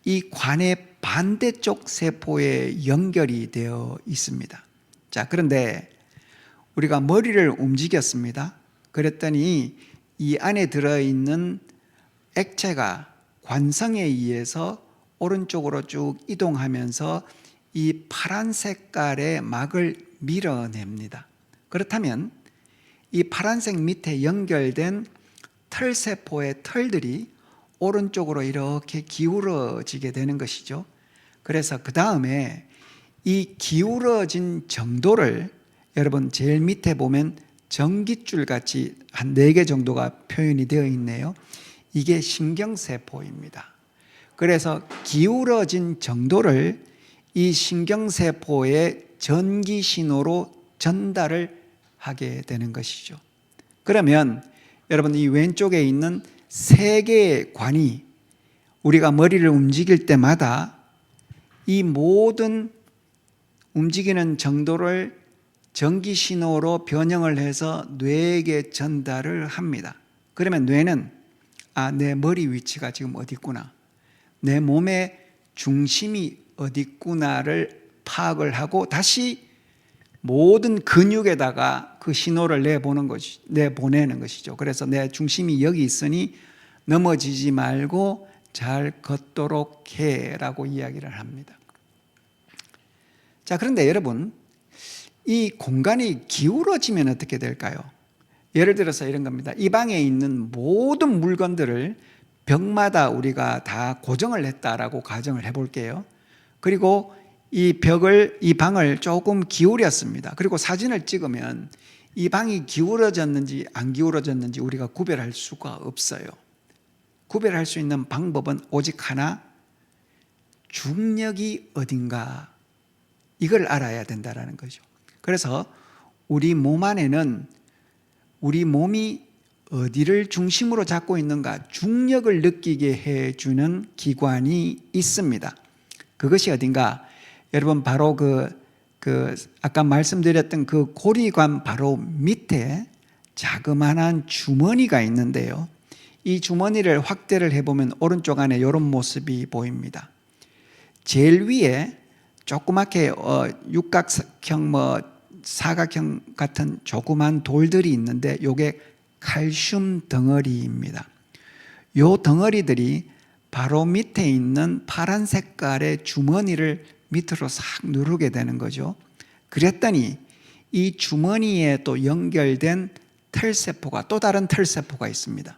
이 관의 반대쪽 세포에 연결이 되어 있습니다. 자, 그런데 우리가 머리를 움직였습니다. 그랬더니 이 안에 들어있는 액체가 관성에 의해서 오른쪽으로 쭉 이동하면서 이 파란 색깔의 막을 밀어냅니다. 그렇다면 이 파란색 밑에 연결된 털세포의 털들이 오른쪽으로 이렇게 기울어지게 되는 것이죠. 그래서 그 다음에 이 기울어진 정도를 여러분 제일 밑에 보면 전깃줄 같이 한 4개 정도가 표현이 되어 있네요. 이게 신경세포입니다. 그래서 기울어진 정도를 이 신경세포의 전기신호로 전달을 하게 되는 것이죠. 그러면 여러분 이 왼쪽에 있는 3개의 관이 우리가 머리를 움직일 때마다 이 모든 움직이는 정도를 전기신호로 변형을 해서 뇌에게 전달을 합니다. 그러면 뇌는 내 머리 위치가 지금 어디 있구나, 내 몸의 중심이 어디 있구나를 파악을 하고 다시 모든 근육에다가 그 신호를 내보내는 것이죠. 그래서 내 중심이 여기 있으니 넘어지지 말고 잘 걷도록 해라고 이야기를 합니다. 자, 그런데 여러분, 이 공간이 기울어지면 어떻게 될까요? 예를 들어서 이런 겁니다. 이 방에 있는 모든 물건들을 벽마다 우리가 다 고정을 했다라고 가정을 해볼게요. 그리고 이 방을 조금 기울였습니다. 그리고 사진을 찍으면 이 방이 기울어졌는지 안 기울어졌는지 우리가 구별할 수가 없어요. 구별할 수 있는 방법은 오직 하나, 중력이 어딘가, 이걸 알아야 된다는 거죠. 그래서 우리 몸 안에는 우리 몸이 어디를 중심으로 잡고 있는가, 중력을 느끼게 해주는 기관이 있습니다. 그것이 어딘가? 여러분 바로 아까 말씀드렸던 그 고리관 바로 밑에 자그마한 주머니가 있는데요. 이 주머니를 확대를 해보면 오른쪽 안에 이런 모습이 보입니다. 제일 위에 조그맣게 육각형 사각형 같은 조그만 돌들이 있는데 이게 칼슘 덩어리입니다. 이 덩어리들이 바로 밑에 있는 파란 색깔의 주머니를 밑으로 싹 누르게 되는 거죠. 그랬더니 이 주머니에 또 연결된 털세포가, 또 다른 털세포가 있습니다.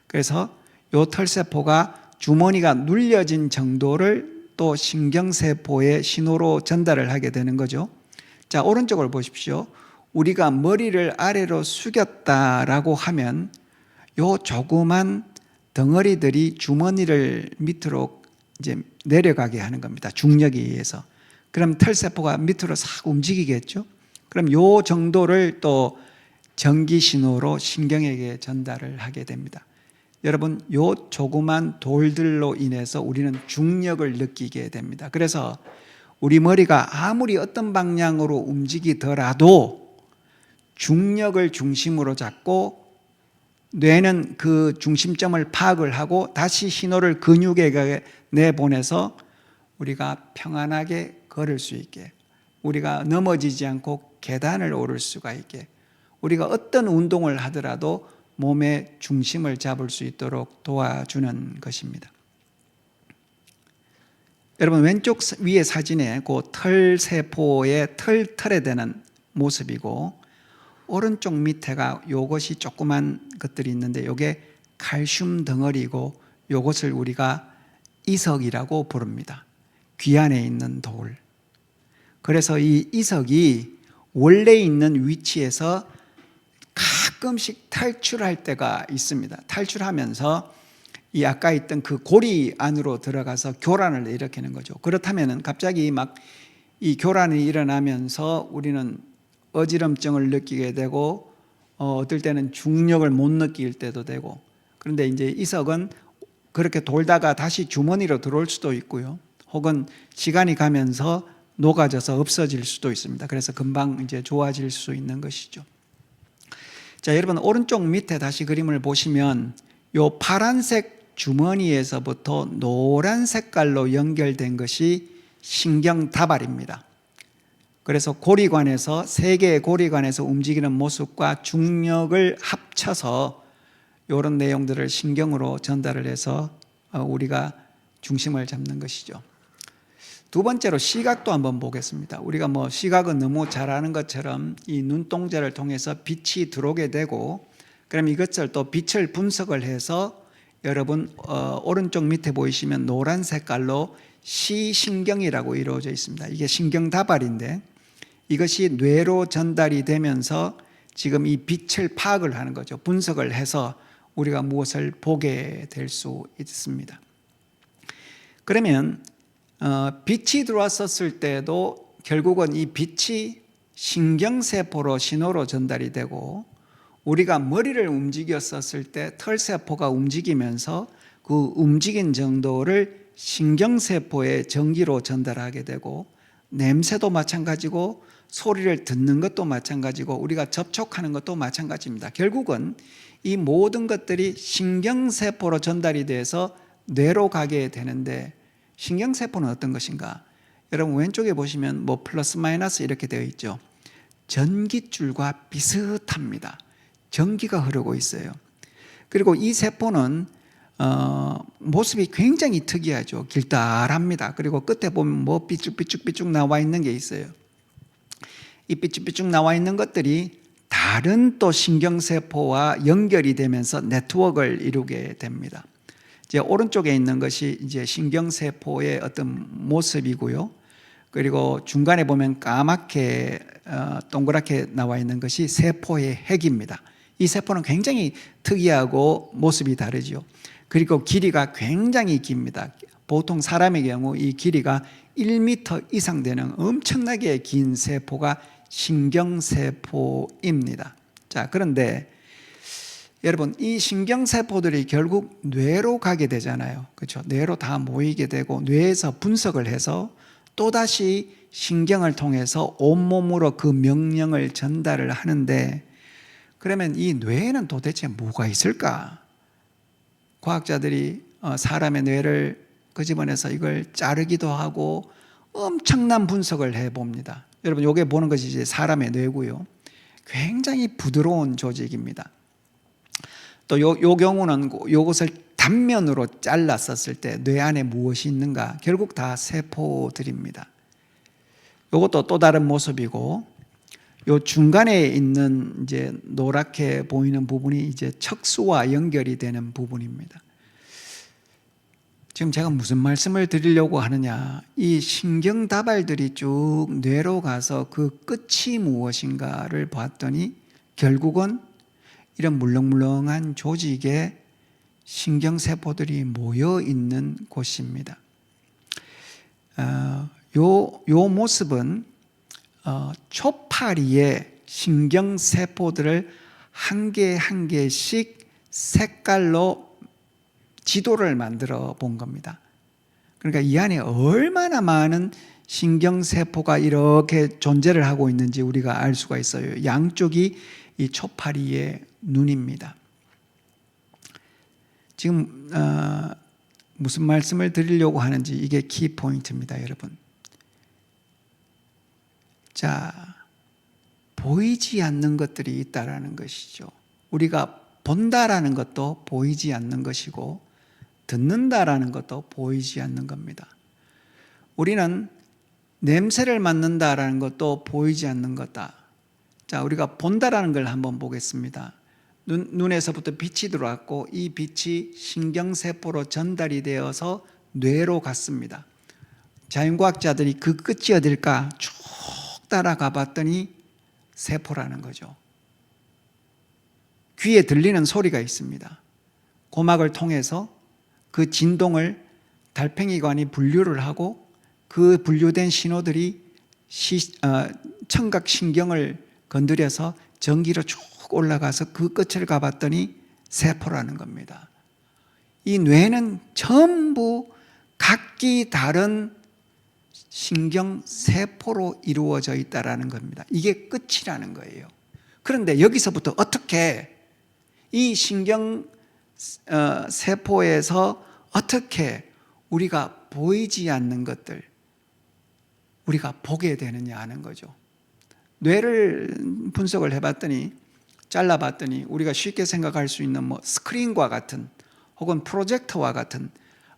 그래서 이 털세포가 주머니가 눌려진 정도를 또 신경세포의 신호로 전달을 하게 되는 거죠. 자, 오른쪽을 보십시오. 우리가 머리를 아래로 숙였다라고 하면 요 조그만 덩어리들이 주머니를 밑으로 이제 내려가게 하는 겁니다. 중력에 의해서. 그럼 털세포가 밑으로 싹 움직이겠죠. 그럼 요 정도를 또 전기신호로 신경에게 전달을 하게 됩니다. 여러분, 요 조그만 돌들로 인해서 우리는 중력을 느끼게 됩니다. 그래서 우리 머리가 아무리 어떤 방향으로 움직이더라도 중력을 중심으로 잡고 뇌는 그 중심점을 파악을 하고 다시 신호를 근육에 내보내서 우리가 평안하게 걸을 수 있게, 우리가 넘어지지 않고 계단을 오를 수가 있게, 우리가 어떤 운동을 하더라도 몸의 중심을 잡을 수 있도록 도와주는 것입니다. 여러분 왼쪽 위에 사진에 그 털세포의 털에 대는 모습이고 오른쪽 밑에가 요것이 조그만 것들이 있는데 요게 칼슘 덩어리고 요것을 우리가 이석이라고 부릅니다. 귀 안에 있는 돌. 그래서 이 이석이 원래 있는 위치에서 가끔씩 탈출할 때가 있습니다. 탈출하면서 이 아까 있던 그 고리 안으로 들어가서 교란을 일으키는 거죠. 그렇다면 갑자기 막 이 교란이 일어나면서 우리는 어지럼증을 느끼게 되고 어떨 때는 중력을 못 느낄 때도 되고, 그런데 이제 이석은 그렇게 돌다가 다시 주머니로 들어올 수도 있고요. 혹은 시간이 가면서 녹아져서 없어질 수도 있습니다. 그래서 금방 이제 좋아질 수 있는 것이죠. 자, 여러분 오른쪽 밑에 다시 그림을 보시면 요 파란색 주머니에서부터 노란 색깔로 연결된 것이 신경다발입니다. 그래서 고리관에서 세 개의 고리관에서 움직이는 모습과 중력을 합쳐서 이런 내용들을 신경으로 전달을 해서 우리가 중심을 잡는 것이죠. 두 번째로 시각도 한번 보겠습니다. 우리가 시각은 너무 잘 아는 것처럼 이 눈동자를 통해서 빛이 들어오게 되고, 그럼 이것을 또 빛을 분석을 해서 여러분 오른쪽 밑에 보이시면 노란 색깔로 시신경이라고 이루어져 있습니다. 이게 신경 다발인데 이것이 뇌로 전달이 되면서 지금 이 빛을 파악을 하는 거죠. 분석을 해서 우리가 무엇을 보게 될 수 있습니다. 그러면 빛이 들어왔었을 때도 결국은 이 빛이 신경세포로 신호로 전달이 되고, 우리가 머리를 움직였었을 때 털세포가 움직이면서 그 움직인 정도를 신경세포의 전기로 전달하게 되고, 냄새도 마찬가지고 소리를 듣는 것도 마찬가지고 우리가 접촉하는 것도 마찬가지입니다. 결국은 이 모든 것들이 신경세포로 전달이 돼서 뇌로 가게 되는데, 신경세포는 어떤 것인가? 여러분 왼쪽에 보시면 플러스 마이너스 이렇게 되어 있죠. 전깃줄과 비슷합니다. 전기가 흐르고 있어요. 그리고 이 세포는 모습이 굉장히 특이하죠. 길다랍니다. 그리고 끝에 보면 삐쭉삐쭉 나와 있는 게 있어요. 이 삐쭉삐쭉 나와 있는 것들이 다른 또 신경세포와 연결이 되면서 네트워크를 이루게 됩니다. 이제 오른쪽에 있는 것이 이제 신경세포의 어떤 모습이고요. 그리고 중간에 보면 까맣게 동그랗게 나와 있는 것이 세포의 핵입니다. 이 세포는 굉장히 특이하고 모습이 다르죠. 그리고 길이가 굉장히 깁니다. 보통 사람의 경우 이 길이가 1m 이상 되는 엄청나게 긴 세포가 신경세포입니다. 자, 그런데 여러분 이 신경세포들이 결국 뇌로 가게 되잖아요. 그렇죠? 뇌로 다 모이게 되고 뇌에서 분석을 해서 또다시 신경을 통해서 온몸으로 그 명령을 전달을 하는데, 그러면 이 뇌에는 도대체 뭐가 있을까? 과학자들이 사람의 뇌를 끄집어내서 이걸 자르기도 하고 엄청난 분석을 해봅니다. 여러분 요게 보는 것이 이제 사람의 뇌고요. 굉장히 부드러운 조직입니다. 또 요 경우는 요것을 단면으로 잘랐었을 때 뇌 안에 무엇이 있는가? 결국 다 세포들입니다. 요것도 또 다른 모습이고, 요 중간에 있는 이제 노랗게 보이는 부분이 이제 척수와 연결이 되는 부분입니다. 지금 제가 무슨 말씀을 드리려고 하느냐? 이 신경다발들이 쭉 뇌로 가서 그 끝이 무엇인가를 봤더니 결국은 이런 물렁물렁한 조직에 신경세포들이 모여 있는 곳입니다. 요 모습은 초파리의 신경세포들을 한 개 한 개씩 색깔로 지도를 만들어 본 겁니다. 그러니까 이 안에 얼마나 많은 신경세포가 이렇게 존재를 하고 있는지 우리가 알 수가 있어요. 양쪽이 이 초파리의 눈입니다. 지금 무슨 말씀을 드리려고 하는지 이게 키포인트입니다, 여러분. 자, 보이지 않는 것들이 있다라는 것이죠. 우리가 본다라는 것도 보이지 않는 것이고 듣는다라는 것도 보이지 않는 겁니다. 우리는 냄새를 맡는다라는 것도 보이지 않는 거다. 자, 우리가 본다라는 걸 한번 보겠습니다. 눈에서부터 빛이 들어왔고 이 빛이 신경세포로 전달이 되어서 뇌로 갔습니다. 자연과학자들이 그 끝이 어딜까 쭉 따라가 봤더니 세포라는 거죠. 귀에 들리는 소리가 있습니다. 고막을 통해서 그 진동을 달팽이관이 분류를 하고 그 분류된 신호들이 청각신경을 건드려서 전기로 쭉 올라가서 그 끝을 가봤더니 세포라는 겁니다. 이 뇌는 전부 각기 다른 신경세포로 이루어져 있다는 겁니다. 이게 끝이라는 거예요. 그런데 여기서부터 어떻게 이 신경세포에서 어떻게 우리가 보이지 않는 것들, 우리가 보게 되느냐 하는 거죠. 뇌를 분석을 해봤더니, 잘라봤더니 우리가 쉽게 생각할 수 있는 스크린과 같은 혹은 프로젝터와 같은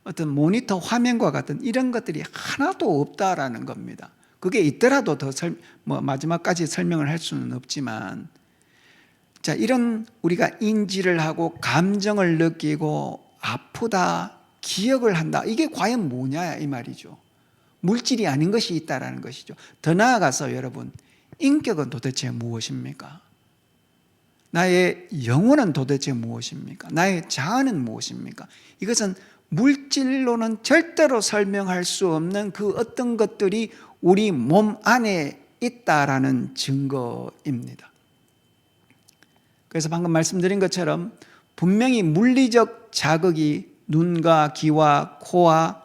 어떤 모니터 화면과 같은 이런 것들이 하나도 없다라는 겁니다. 그게 있더라도 더 마지막까지 설명을 할 수는 없지만, 자, 이런 우리가 인지를 하고 감정을 느끼고 아프다, 기억을 한다, 이게 과연 뭐냐 이 말이죠. 물질이 아닌 것이 있다라는 것이죠. 더 나아가서 여러분, 인격은 도대체 무엇입니까? 나의 영혼은 도대체 무엇입니까? 나의 자아는 무엇입니까? 이것은 물질로는 절대로 설명할 수 없는 그 어떤 것들이 우리 몸 안에 있다라는 증거입니다. 그래서 방금 말씀드린 것처럼 분명히 물리적 자극이 눈과 귀와 코와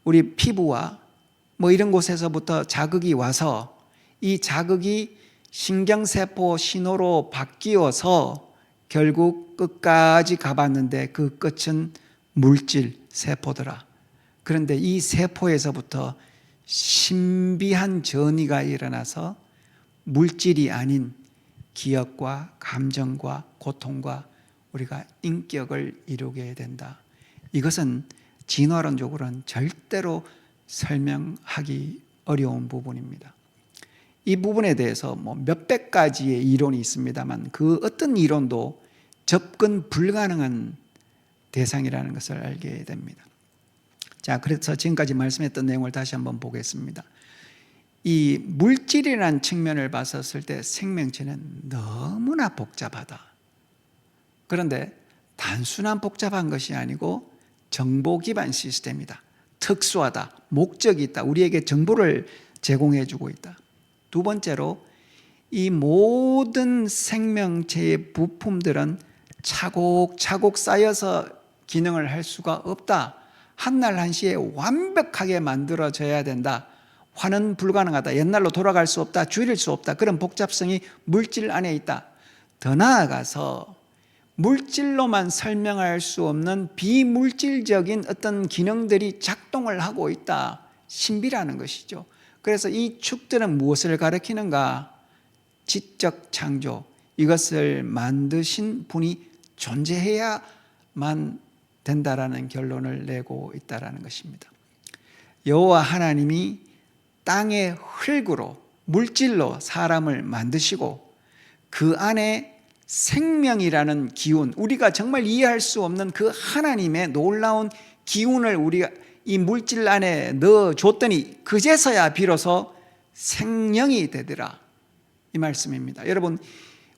우리 피부와 이런 곳에서부터 자극이 와서 이 자극이 신경세포 신호로 바뀌어서 결국 끝까지 가봤는데 그 끝은 물질 세포더라. 그런데 이 세포에서부터 신비한 전이가 일어나서 물질이 아닌 기억과 감정과 고통과 우리가 인격을 이루게 된다. 이것은 진화론적으로는 절대로 설명하기 어려운 부분입니다. 이 부분에 대해서 몇백 가지의 이론이 있습니다만 그 어떤 이론도 접근 불가능한 대상이라는 것을 알게 됩니다. 자, 그래서 지금까지 말씀했던 내용을 다시 한번 보겠습니다. 이 물질이라는 측면을 봤었을 때 생명체는 너무나 복잡하다. 그런데 단순한 복잡한 것이 아니고 정보 기반 시스템이다. 특수하다. 목적이 있다. 우리에게 정보를 제공해 주고 있다. 두 번째로 이 모든 생명체의 부품들은 차곡차곡 쌓여서 기능을 할 수가 없다. 한날 한시에 완벽하게 만들어져야 된다. 환원 불가능하다. 옛날로 돌아갈 수 없다. 줄일 수 없다. 그런 복잡성이 물질 안에 있다. 더 나아가서 물질로만 설명할 수 없는 비물질적인 어떤 기능들이 작동을 하고 있다. 신비라는 것이죠. 그래서 이 축들은 무엇을 가리키는가? 지적 창조. 이것을 만드신 분이 존재해야만 된다라는 결론을 내고 있다라는 것입니다. 여호와 하나님이 땅의 흙으로 물질로 사람을 만드시고 그 안에 생명이라는 기운, 우리가 정말 이해할 수 없는 그 하나님의 놀라운 기운을 우리가 이 물질 안에 넣어줬더니 그제서야 비로소 생명이 되더라. 이 말씀입니다. 여러분,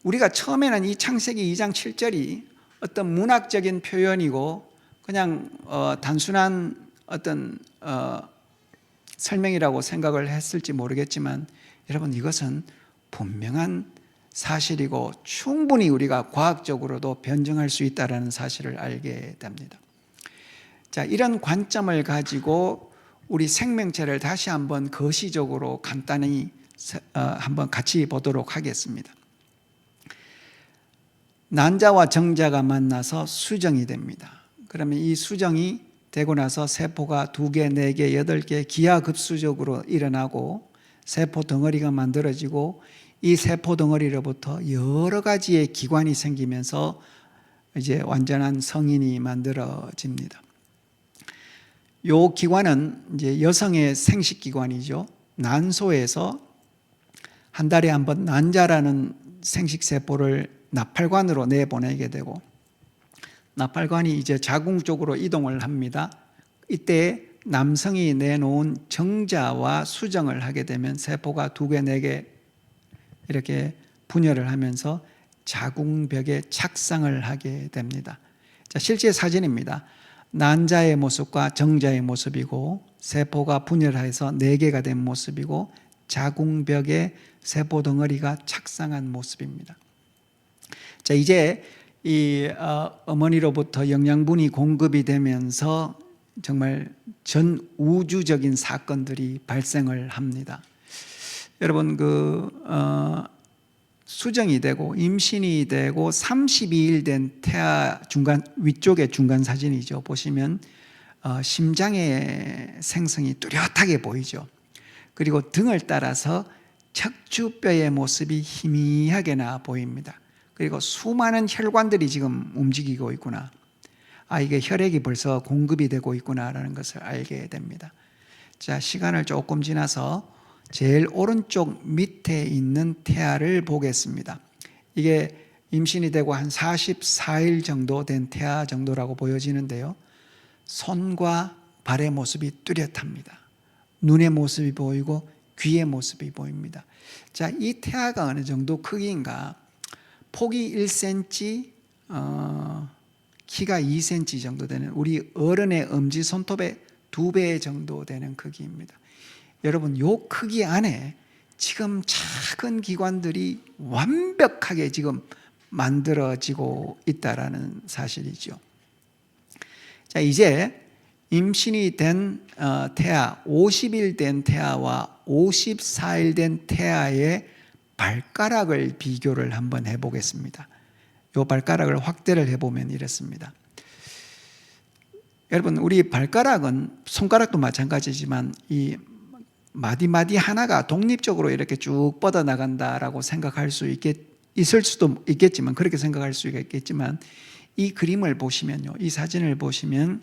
우리가 처음에는 이 창세기 2장 7절이 어떤 문학적인 표현이고 그냥 단순한 어떤 설명이라고 생각을 했을지 모르겠지만 여러분, 이것은 분명한 사실이고 충분히 우리가 과학적으로도 변증할 수 있다는 사실을 알게 됩니다. 자, 이런 관점을 가지고 우리 생명체를 다시 한번 거시적으로 간단히 한번 같이 보도록 하겠습니다. 난자와 정자가 만나서 수정이 됩니다. 그러면 이 수정이 되고 나서 세포가 2개, 4개, 8개 기하급수적으로 일어나고 세포 덩어리가 만들어지고 이 세포 덩어리로부터 여러 가지의 기관이 생기면서 이제 완전한 성인이 만들어집니다. 이 기관은 이제 여성의 생식 기관이죠. 난소에서 한 달에 한 번 난자라는 생식 세포를 나팔관으로 내보내게 되고 나팔관이 이제 자궁 쪽으로 이동을 합니다. 이때 남성이 내놓은 정자와 수정을 하게 되면 세포가 2개, 4개 이렇게 분열을 하면서 자궁벽에 착상을 하게 됩니다. 자, 실제 사진입니다. 난자의 모습과 정자의 모습이고 세포가 분열해서 4개가 된 모습이고 자궁벽에 세포 덩어리가 착상한 모습입니다. 자, 이제 이 어머니로부터 영양분이 공급이 되면서 정말 전 우주적인 사건들이 발생을 합니다. 여러분, 수정이 되고 임신이 되고 32일 된 태아 위쪽의 중간 사진이죠. 보시면 심장의 생성이 뚜렷하게 보이죠. 그리고 등을 따라서 척추뼈의 모습이 희미하게나 보입니다. 그리고 수많은 혈관들이 지금 움직이고 있구나. 이게 혈액이 벌써 공급이 되고 있구나라는 것을 알게 됩니다. 자, 시간을 조금 지나서 제일 오른쪽 밑에 있는 태아를 보겠습니다. 이게 임신이 되고 한 44일 정도 된 태아 정도라고 보여지는데요. 손과 발의 모습이 뚜렷합니다. 눈의 모습이 보이고 귀의 모습이 보입니다. 자, 이 태아가 어느 정도 크기인가? 폭이 1cm, 키가 2cm 정도 되는 우리 어른의 엄지 손톱의 2배 정도 되는 크기입니다. 여러분, 요 크기 안에 지금 작은 기관들이 완벽하게 지금 만들어지고 있다라는 사실이죠. 자, 이제 임신이 된 태아, 50일 된 태아와 54일 된 태아의 발가락을 비교를 한번 해보겠습니다. 이 발가락을 확대를 해보면 이렇습니다. 여러분, 우리 발가락은 손가락도 마찬가지지만 이 마디마디 하나가 독립적으로 이렇게 쭉 뻗어나간다라고 생각할 수 있을 수도 있겠지만, 그렇게 생각할 수가 있겠지만, 이 그림을 보시면요, 이 사진을 보시면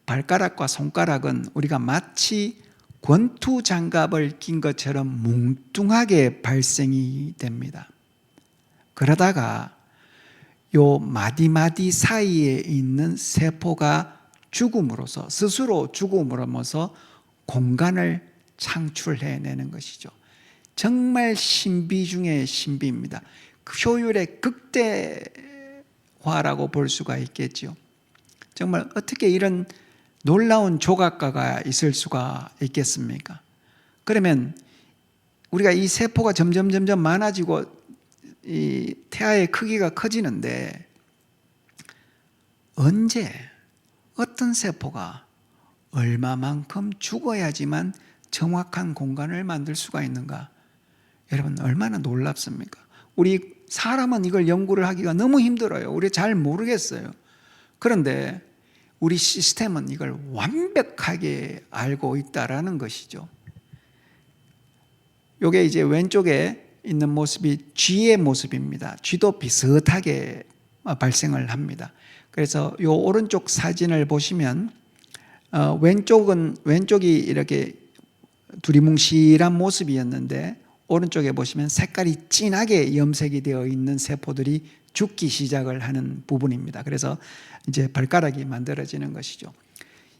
발가락과 손가락은 우리가 마치 권투 장갑을 낀 것처럼 뭉뚱하게 발생이 됩니다. 그러다가 요 마디마디 사이에 있는 세포가 죽음으로써, 스스로 죽음으로써 공간을 창출해내는 것이죠. 정말 신비 중의 신비입니다. 효율의 극대화라고 볼 수가 있겠죠. 정말 어떻게 이런 놀라운 조각가가 있을 수가 있겠습니까? 그러면 우리가 이 세포가 점점 많아지고 이 태아의 크기가 커지는데, 언제 어떤 세포가 얼마만큼 죽어야지만 정확한 공간을 만들 수가 있는가? 여러분, 얼마나 놀랍습니까? 우리 사람은 이걸 연구를 하기가 너무 힘들어요. 우리 잘 모르겠어요. 그런데 우리 시스템은 이걸 완벽하게 알고 있다라는 것이죠. 이게 이제 왼쪽에 있는 모습이 쥐의 모습입니다. 쥐도 비슷하게 발생을 합니다. 그래서 이 오른쪽 사진을 보시면 왼쪽이 이렇게 두리뭉실한 모습이었는데, 오른쪽에 보시면 색깔이 진하게 염색이 되어 있는 세포들이 죽기 시작을 하는 부분입니다. 그래서 이제 발가락이 만들어지는 것이죠.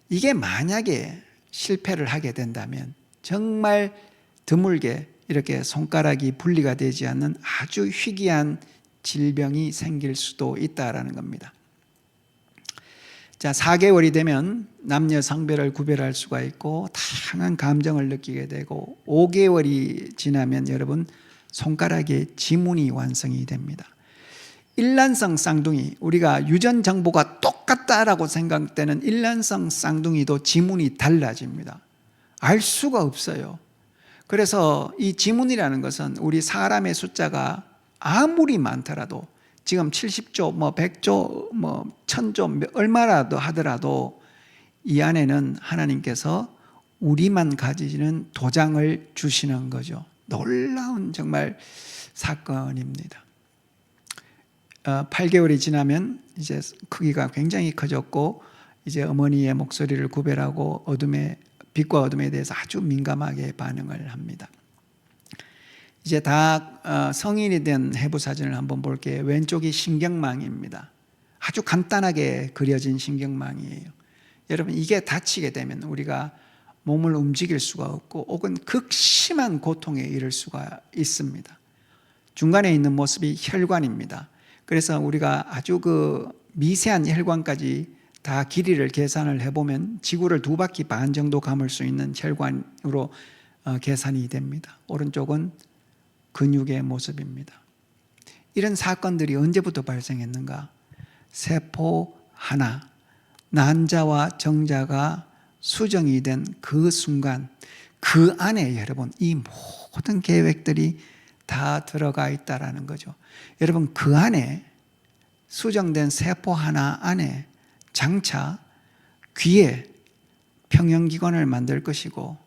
이게 만약에 실패를 하게 된다면 정말 드물게 이렇게 손가락이 분리가 되지 않는 아주 희귀한 질병이 생길 수도 있다라는 겁니다. 자, 4개월이 되면 남녀 성별을 구별할 수가 있고 다양한 감정을 느끼게 되고, 5개월이 지나면 여러분 손가락의 지문이 완성이 됩니다. 일란성 쌍둥이, 우리가 유전 정보가 똑같다라고 생각되는 일란성 쌍둥이도 지문이 달라집니다. 알 수가 없어요. 그래서 이 지문이라는 것은 우리 사람의 숫자가 아무리 많더라도, 지금 70조, 100조, 1000조, 얼마라도 하더라도 이 안에는 하나님께서 우리만 가지는 도장을 주시는 거죠. 놀라운 정말 사건입니다. 8개월이 지나면 이제 크기가 굉장히 커졌고, 이제 어머니의 목소리를 구별하고 빛과 어둠에 대해서 아주 민감하게 반응을 합니다. 이제 다 성인이 된 해부 사진을 한번 볼게요. 왼쪽이 신경망입니다. 아주 간단하게 그려진 신경망이에요. 여러분, 이게 다치게 되면 우리가 몸을 움직일 수가 없고 혹은 극심한 고통에 이를 수가 있습니다. 중간에 있는 모습이 혈관입니다. 그래서 우리가 아주 미세한 혈관까지 다 길이를 계산을 해보면 지구를 2바퀴 반 정도 감을 수 있는 혈관으로 계산이 됩니다. 오른쪽은 근육의 모습입니다. 이런 사건들이 언제부터 발생했는가? 세포 하나, 난자와 정자가 수정이 된 그 순간, 그 안에 여러분 이 모든 계획들이 다 들어가 있다라는 거죠. 여러분, 그 안에 수정된 세포 하나 안에 장차 귀에 평형기관을 만들 것이고,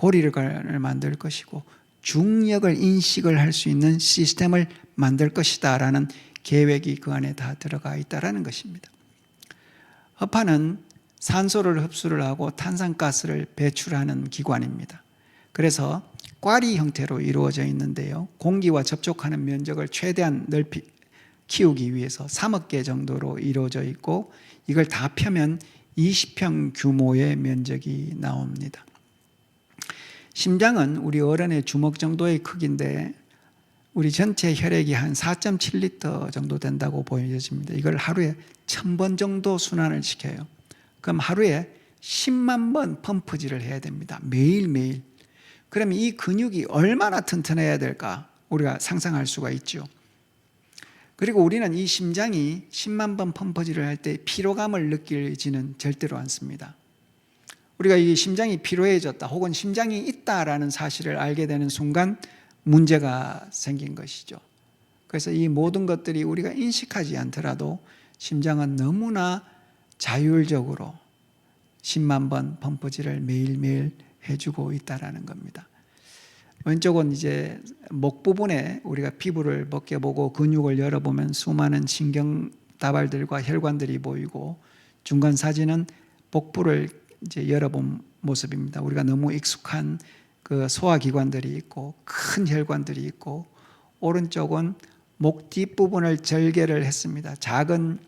고리를 만들 것이고 중력을 인식을 할 수 있는 시스템을 만들 것이다 라는 계획이 그 안에 다 들어가 있다는 것입니다. 허파는 산소를 흡수를 하고 탄산가스를 배출하는 기관입니다. 그래서 꽈리 형태로 이루어져 있는데요, 공기와 접촉하는 면적을 최대한 키우기 위해서 3억 개 정도로 이루어져 있고, 이걸 다 펴면 20평 규모의 면적이 나옵니다. 심장은 우리 어른의 주먹 정도의 크기인데 우리 전체 혈액이 한 4.7리터 정도 된다고 보여집니다. 이걸 하루에 1000번 정도 순환을 시켜요. 그럼 하루에 10만 번 펌프질을 해야 됩니다. 매일매일. 그러면 이 근육이 얼마나 튼튼해야 될까 우리가 상상할 수가 있죠. 그리고 우리는 이 심장이 10만 번 펌프질을 할 때 피로감을 느끼지는 절대로 않습니다. 우리가 이 심장이 피로해졌다 혹은 심장이 있다라는 사실을 알게 되는 순간 문제가 생긴 것이죠. 그래서 이 모든 것들이 우리가 인식하지 않더라도 심장은 너무나 자율적으로 10만 번 펌프질을 매일매일 해주고 있다라는 겁니다. 왼쪽은 이제 목 부분에 우리가 피부를 벗겨보고 근육을 열어보면 수많은 신경다발들과 혈관들이 보이고, 중간 사진은 복부를 이제 열어본 모습입니다. 우리가 너무 익숙한 그 소화기관들이 있고 큰 혈관들이 있고, 오른쪽은 목 뒷부분을 절개를 했습니다. 작은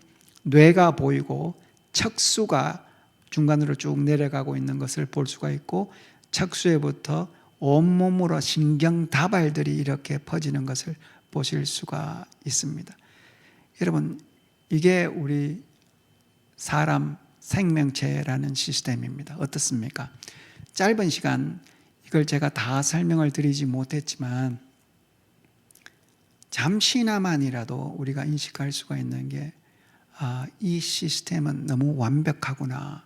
뇌가 보이고 척수가 중간으로 쭉 내려가고 있는 것을 볼 수가 있고, 척수에부터 온몸으로 신경다발들이 이렇게 퍼지는 것을 보실 수가 있습니다. 여러분, 이게 우리 사람 생명체라는 시스템입니다. 어떻습니까? 짧은 시간 이걸 제가 다 설명을 드리지 못했지만 잠시나마니라도 우리가 인식할 수가 있는 게, 이 시스템은 너무 완벽하구나.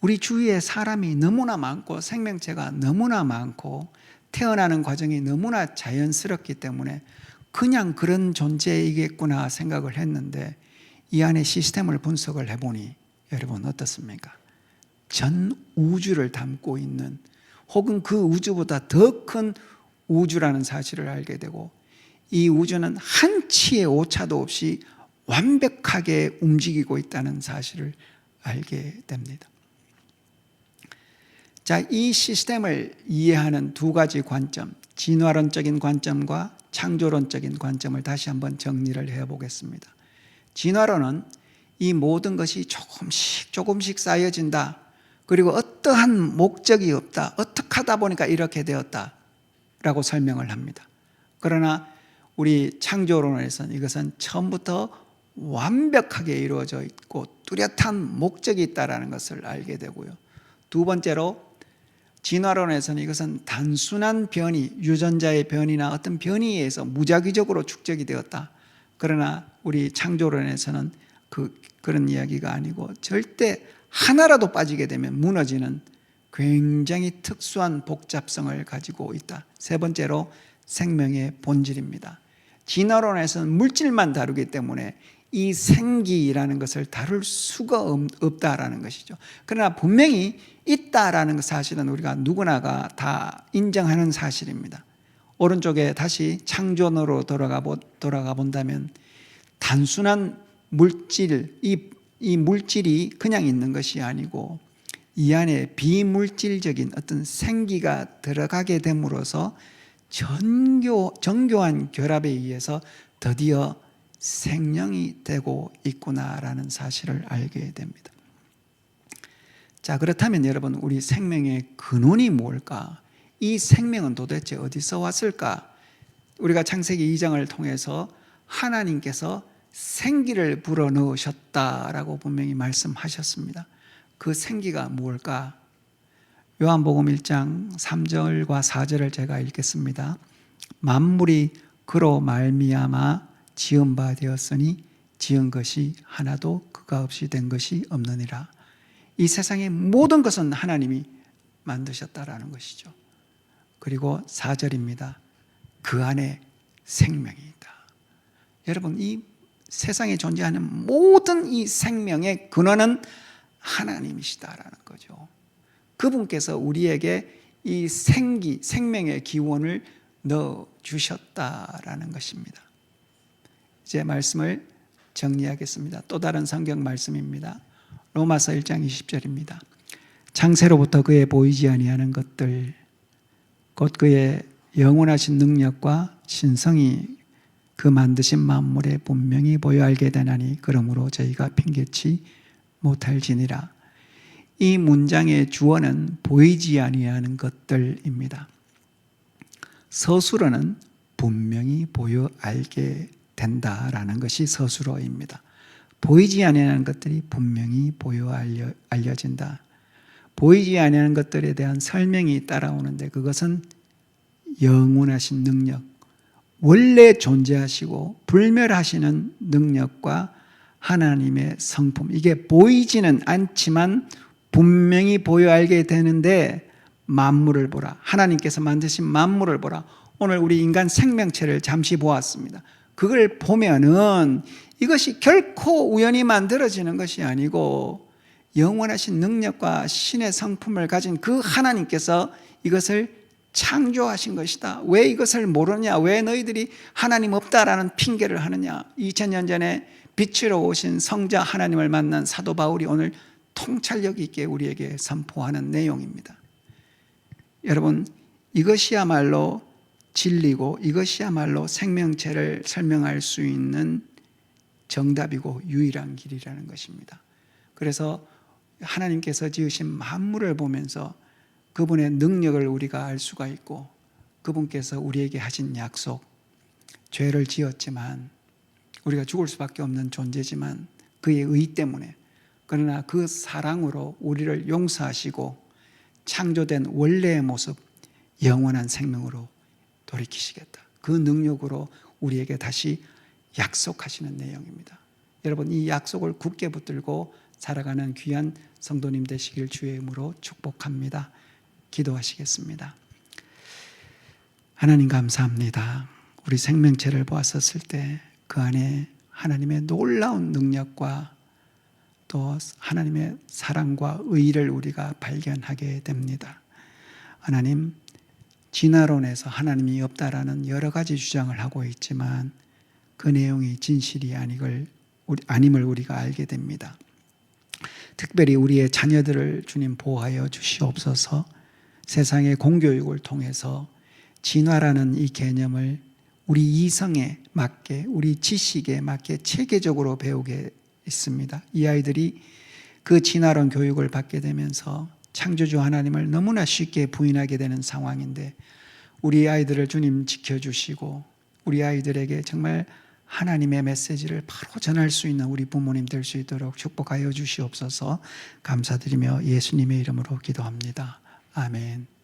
우리 주위에 사람이 너무나 많고 생명체가 너무나 많고 태어나는 과정이 너무나 자연스럽기 때문에 그냥 그런 존재이겠구나 생각을 했는데, 이 안에 시스템을 분석을 해보니 여러분 어떻습니까? 전 우주를 담고 있는, 혹은 그 우주보다 더 큰 우주라는 사실을 알게 되고, 이 우주는 한치의 오차도 없이 완벽하게 움직이고 있다는 사실을 알게 됩니다. 자, 이 시스템을 이해하는 두 가지 관점, 진화론적인 관점과 창조론적인 관점을 다시 한번 정리를 해보겠습니다. 진화론은 이 모든 것이 조금씩 쌓여진다. 그리고 어떠한 목적이 없다. 어떻게 하다 보니까 이렇게 되었다. 라고 설명을 합니다. 그러나 우리 창조론에서는 이것은 처음부터 완벽하게 이루어져 있고 뚜렷한 목적이 있다는 것을 알게 되고요. 두 번째로 진화론에서는 이것은 단순한 변이, 유전자의 변이나 어떤 변이에 의해서 무작위적으로 축적이 되었다. 그러나 우리 창조론에서는 그런 이야기가 아니고 절대 하나라도 빠지게 되면 무너지는 굉장히 특수한 복잡성을 가지고 있다. 세 번째로 생명의 본질입니다. 진화론에서는 물질만 다루기 때문에 이 생기라는 것을 다룰 수가 없다라는 것이죠. 그러나 분명히 있다라는 사실은 우리가 누구나가 다 인정하는 사실입니다. 오른쪽에 다시 창조론으로 돌아가 본다면 단순한 물질, 이 물질이 그냥 있는 것이 아니고 이 안에 비물질적인 어떤 생기가 들어가게 됨으로써 정교한 결합에 의해서 드디어 생명이 되고 있구나라는 사실을 알게 됩니다. 자, 그렇다면 여러분, 우리 생명의 근원이 뭘까? 이 생명은 도대체 어디서 왔을까? 우리가 창세기 2장을 통해서 하나님께서 생기를 불어넣으셨다라고 분명히 말씀하셨습니다. 그 생기가 무엇일까? 요한복음 1장 3절과 4절을 제가 읽겠습니다. 만물이 그로 말미암아 지은 바 되었으니 지은 것이 하나도 그가 없이 된 것이 없느니라. 이 세상의 모든 것은 하나님이 만드셨다라는 것이죠. 그리고 4절입니다. 그 안에 생명이 있다. 여러분, 이 세상에 존재하는 모든 이 생명의 근원은 하나님이시다라는 거죠. 그분께서 우리에게 이 생명의 기원을 넣어 주셨다라는 것입니다. 이제 말씀을 정리하겠습니다. 또 다른 성경 말씀입니다. 로마서 1장 20절입니다. 창세로부터 그의 보이지 아니하는 것들 곧 그의 영원하신 능력과 신성이 그 만드신 만물에 분명히 보여 알게 되나니 그러므로 저희가 핑계치 못할지니라. 이 문장의 주어는 보이지 아니하는 것들입니다. 서술어는 분명히 보여 알게 된다라는 것이 서술어입니다. 보이지 아니하는 것들이 분명히 보여 알려진다. 보이지 아니하는 것들에 대한 설명이 따라오는데 그것은 영원하신 능력, 원래 존재하시고 불멸하시는 능력과 하나님의 성품, 이게 보이지는 않지만 분명히 보여 알게 되는데 만물을 보라, 하나님께서 만드신 만물을 보라. 오늘 우리 인간 생명체를 잠시 보았습니다. 그걸 보면은 이것이 결코 우연히 만들어지는 것이 아니고 영원하신 능력과 신의 성품을 가진 그 하나님께서 이것을 창조하신 것이다. 왜 이것을 모르냐? 왜 너희들이 하나님 없다라는 핑계를 하느냐? 2000년 전에 빛으로 오신 성자 하나님을 만난 사도 바울이 오늘 통찰력 있게 우리에게 선포하는 내용입니다. 여러분, 이것이야말로 진리고 이것이야말로 생명체를 설명할 수 있는 정답이고 유일한 길이라는 것입니다. 그래서 하나님께서 지으신 만물을 보면서 그분의 능력을 우리가 알 수가 있고 그분께서 우리에게 하신 약속, 죄를 지었지만 우리가 죽을 수밖에 없는 존재지만 그의 의 때문에, 그러나 그 사랑으로 우리를 용서하시고 창조된 원래의 모습, 영원한 생명으로 돌이키시겠다. 그 능력으로 우리에게 다시 약속하시는 내용입니다. 여러분, 이 약속을 굳게 붙들고 살아가는 귀한 성도님 되시길 주의 이름으로 축복합니다. 기도하시겠습니다. 하나님 감사합니다. 우리 생명체를 보았었을 때 그 안에 하나님의 놀라운 능력과 또 하나님의 사랑과 의를 우리가 발견하게 됩니다. 하나님, 진화론에서 하나님이 없다라는 여러 가지 주장을 하고 있지만 그 내용이 진실이 아님을 우리가 알게 됩니다. 특별히 우리의 자녀들을 주님 보호하여 주시옵소서. 세상의 공교육을 통해서 진화라는 이 개념을 우리 이성에 맞게, 우리 지식에 맞게 체계적으로 배우게 있습니다. 이 아이들이 그 진화론 교육을 받게 되면서 창조주 하나님을 너무나 쉽게 부인하게 되는 상황인데 우리 아이들을 주님 지켜주시고 우리 아이들에게 정말 하나님의 메시지를 바로 전할 수 있는 우리 부모님 될 수 있도록 축복하여 주시옵소서. 감사드리며 예수님의 이름으로 기도합니다. 아멘.